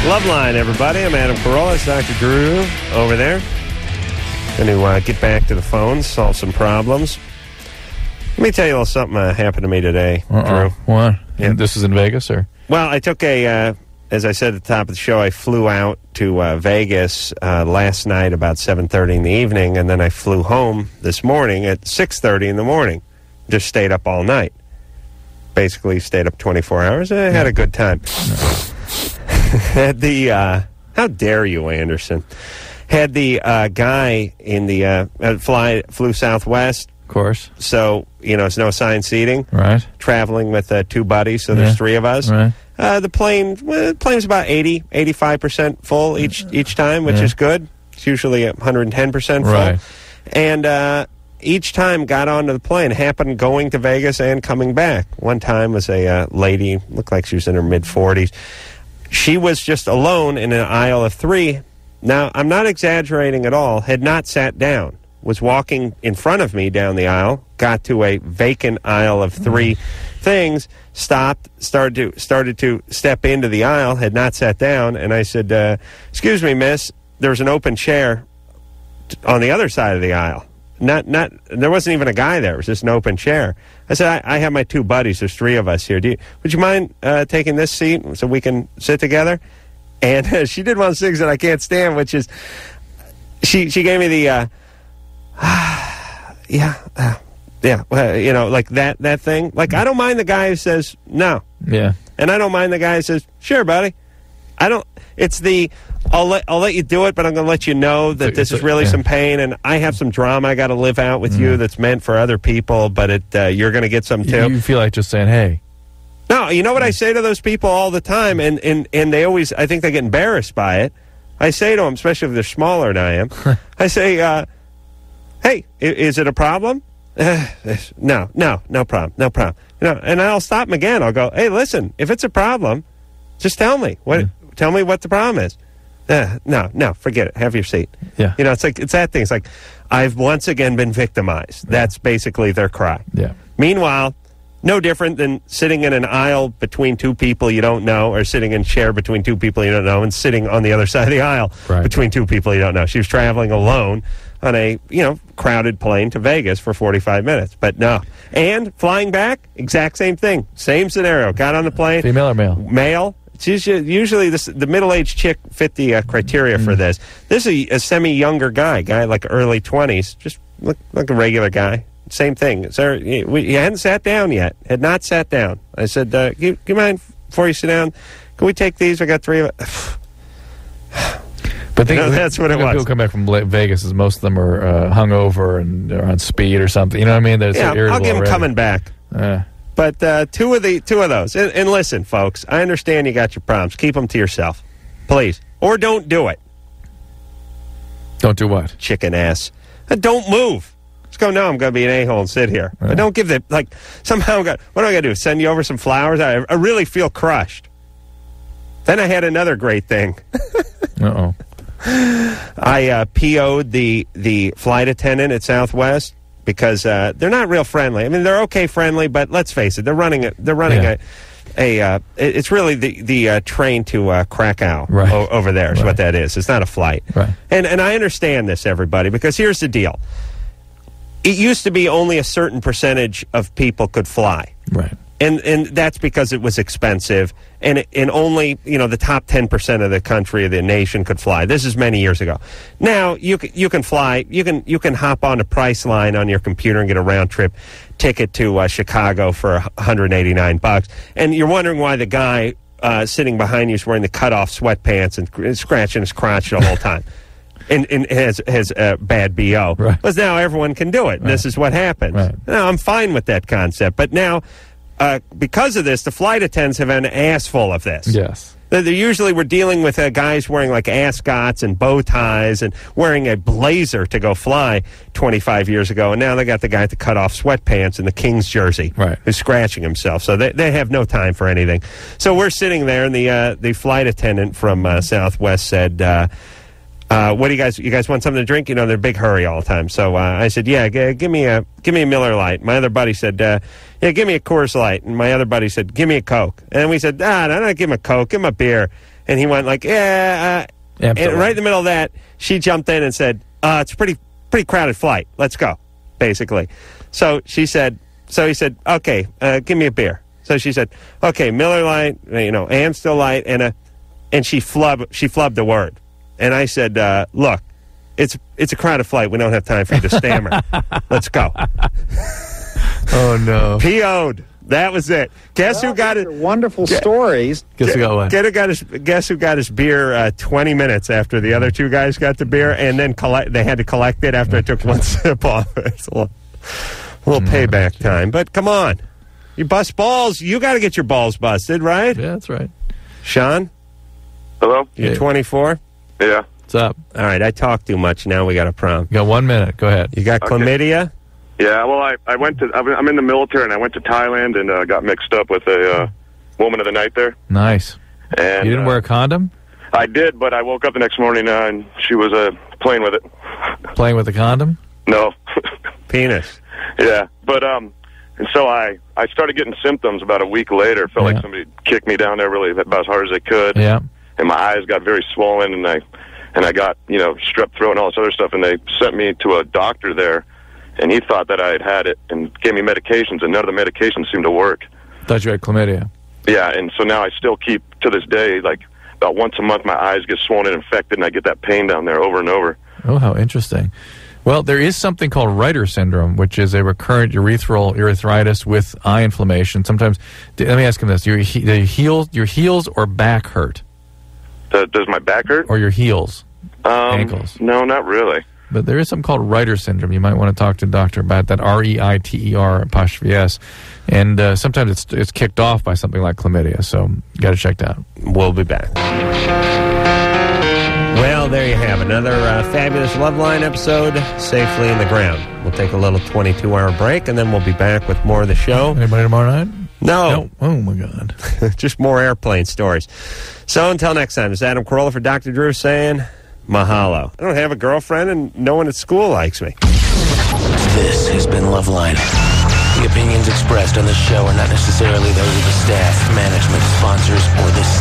Loveline, everybody. I'm Adam Carolla. It's Dr. Drew over there. Going to get back to the phones, solve some problems. Let me tell you a little something happened to me today, Drew. What? Yeah. This is in Vegas, or? Well, I took as I said at the top of the show, I flew out to Vegas last night about 7:30 in the evening, and then I flew home this morning at 6:30 in the morning. Just stayed up all night. Basically stayed up 24 hours. I had a good time. Had how dare you, Anderson? Had the guy in the flew Southwest. Of course. So, it's no assigned seating. Right. Traveling with two buddies, so there's three of us. Right. The plane's about 85% full each time, which is good. It's usually 110% full. Right. And each time got onto the plane, happened going to Vegas and coming back. One time was a lady, looked like she was in her mid-40s. She was just alone in an aisle of three. Now, I'm not exaggerating at all, had not sat down. was walking in front of me down the aisle, got to a vacant aisle of 3 things, stopped, started to step into the aisle, had not sat down, and I said, excuse me, miss, there's an open chair on the other side of the aisle. There wasn't even a guy there. It was just an open chair. I said, I have my 2 buddies. There's 3 of us here. Would you mind taking this seat so we can sit together? And she did one of those things that I can't stand, which is she gave me the like that thing. Like, I don't mind the guy who says no. Yeah. And I don't mind the guy who says, sure, buddy. It's the I'll let you do it, but I'm going to let you know that this is really some pain, and I have some drama I got to live out with you that's meant for other people, but you're going to get some too. You feel like just saying, hey. No, you know what I say to those people all the time, and they always, I think they get embarrassed by it. I say to them, especially if they're smaller than I am, I say, hey, is it a problem? No problem. And I'll stop them again. I'll go, hey, listen, if it's a problem, just tell me. Tell me what the problem is. No, forget it. Have your seat. Yeah. It's that thing. It's like, I've once again been victimized. That's basically their cry. Yeah. Meanwhile, no different than sitting in an aisle between 2 people you don't know, or sitting in a chair between 2 people you don't know, and sitting on the other side of the aisle between 2 people you don't know. She was traveling alone on a, crowded plane to Vegas for 45 minutes. But no. And flying back, exact same thing. Same scenario. Got on the plane. Female or male? Male. It's usually the middle-aged chick fit the criteria for this. This is a semi-younger guy like early 20s, just look like a regular guy. Same thing. Sir, you hadn't sat down yet. Had not sat down. I said, do you mind, before you sit down, can we take these? I got 3 of it. But that's what it was. People come back from Vegas, as most of them are hungover and are on speed or something. You know what I mean? I'll give them coming back. But 2 of those. And listen, folks, I understand you got your problems. Keep them to yourself, please. Or don't do it. Don't do what? Chicken ass. Don't move. Just go, no, I'm going to be an a-hole and sit here. But don't give somehow, what do I got to do? Send you over some flowers? I really feel crushed. Then I had another great thing. Uh-oh. I PO'd the flight attendant at Southwest because they're not real friendly. I mean, they're okay friendly, but let's face it, they're running it's really the train to Krakow over there is what that is. It's not a flight. Right. And I understand this, everybody, because here's the deal. It used to be only a certain percentage of people could fly. Right. And that's because it was expensive, and only the top 10% of the country, of the nation, could fly. This is many years ago. Now you can fly. You can hop on a Priceline on your computer and get a round trip ticket to Chicago for $189, and you're wondering why the guy sitting behind you is wearing the cutoff sweatpants and scratching his crotch the whole time. And has bad BO. Right. Because now everyone can do it. And this is what happens. Right. Now, I'm fine with that concept. But now, because of this, the flight attendants have an ass full of this. Yes. We're dealing with guys wearing like ascots and bow ties and wearing a blazer to go fly 25 years ago. And now they got the guy with the cut off sweatpants and the King's jersey who's scratching himself. So they have no time for anything. So we're sitting there, and the flight attendant from Southwest said, what do you guys want something to drink? They're in a big hurry all the time. So I said, yeah, give me a Miller Lite. My other buddy said, yeah, give me a Coors Light. And my other buddy said, give me a Coke. And we said, no, give him a Coke, give him a beer. And he went like, yeah. And right in the middle of that, she jumped in and said, it's a pretty crowded flight. Let's go, basically. So he said, okay, give me a beer. So she said, okay, Miller Lite, Amstel Light, and she flubbed the word. And I said, look, it's a crowded flight. We don't have time for you to stammer. Let's go. Oh, no. PO'd. That was it. Guess who got it? Wonderful stories. Guess who got what? Guess who got his beer 20 minutes after the other 2 guys got the beer, and then they had to collect it after I took one sip off it. It's a little payback time. But come on. You bust balls. You got to get your balls busted, right? Yeah, that's right. Sean? Hello? You're 24? Yeah. What's up? All right, I talk too much. Now we got a problem. You got 1 minute. Go ahead. You got chlamydia? Yeah, well, I'm in the military, and I went to Thailand and got mixed up with a woman of the night there. Nice. And you didn't wear a condom? I did, but I woke up the next morning and she was playing with it. Playing with the condom? No. Penis. Yeah, but and so I started getting symptoms about a week later. Felt like somebody kicked me down there really about as hard as they could. Yeah. And my eyes got very swollen, and I got, you know, strep throat and all this other stuff, and they sent me to a doctor there, and he thought that I had it and gave me medications, and none of the medications seemed to work. Thought you had chlamydia. Yeah, and so now I still keep, to this day, like about once a month my eyes get swollen and infected, and I get that pain down there over and over. Oh, how interesting. Well, there is something called Reiter syndrome, which is a recurrent urethral urethritis with eye inflammation. Sometimes, let me ask him this, your heels or back hurt? Does my back hurt? Or your heels? Ankles? No, not really. But there is something called Reiter syndrome. You might want to talk to a doctor about that, R-E-I-T-E-R''S. And sometimes it's kicked off by something like chlamydia, so you got to check that out. We'll be back. Well, there you have another fabulous Loveline episode, safely in the ground. We'll take a little 22-hour break, and then we'll be back with more of the show. Anybody tomorrow night? No. Oh, my God. Just more airplane stories. So until next time, this is Adam Carolla for Dr. Drew saying mahalo. I don't have a girlfriend, and no one at school likes me. This has been Loveline. The opinions expressed on this show are not necessarily those of the staff, management, sponsors, or this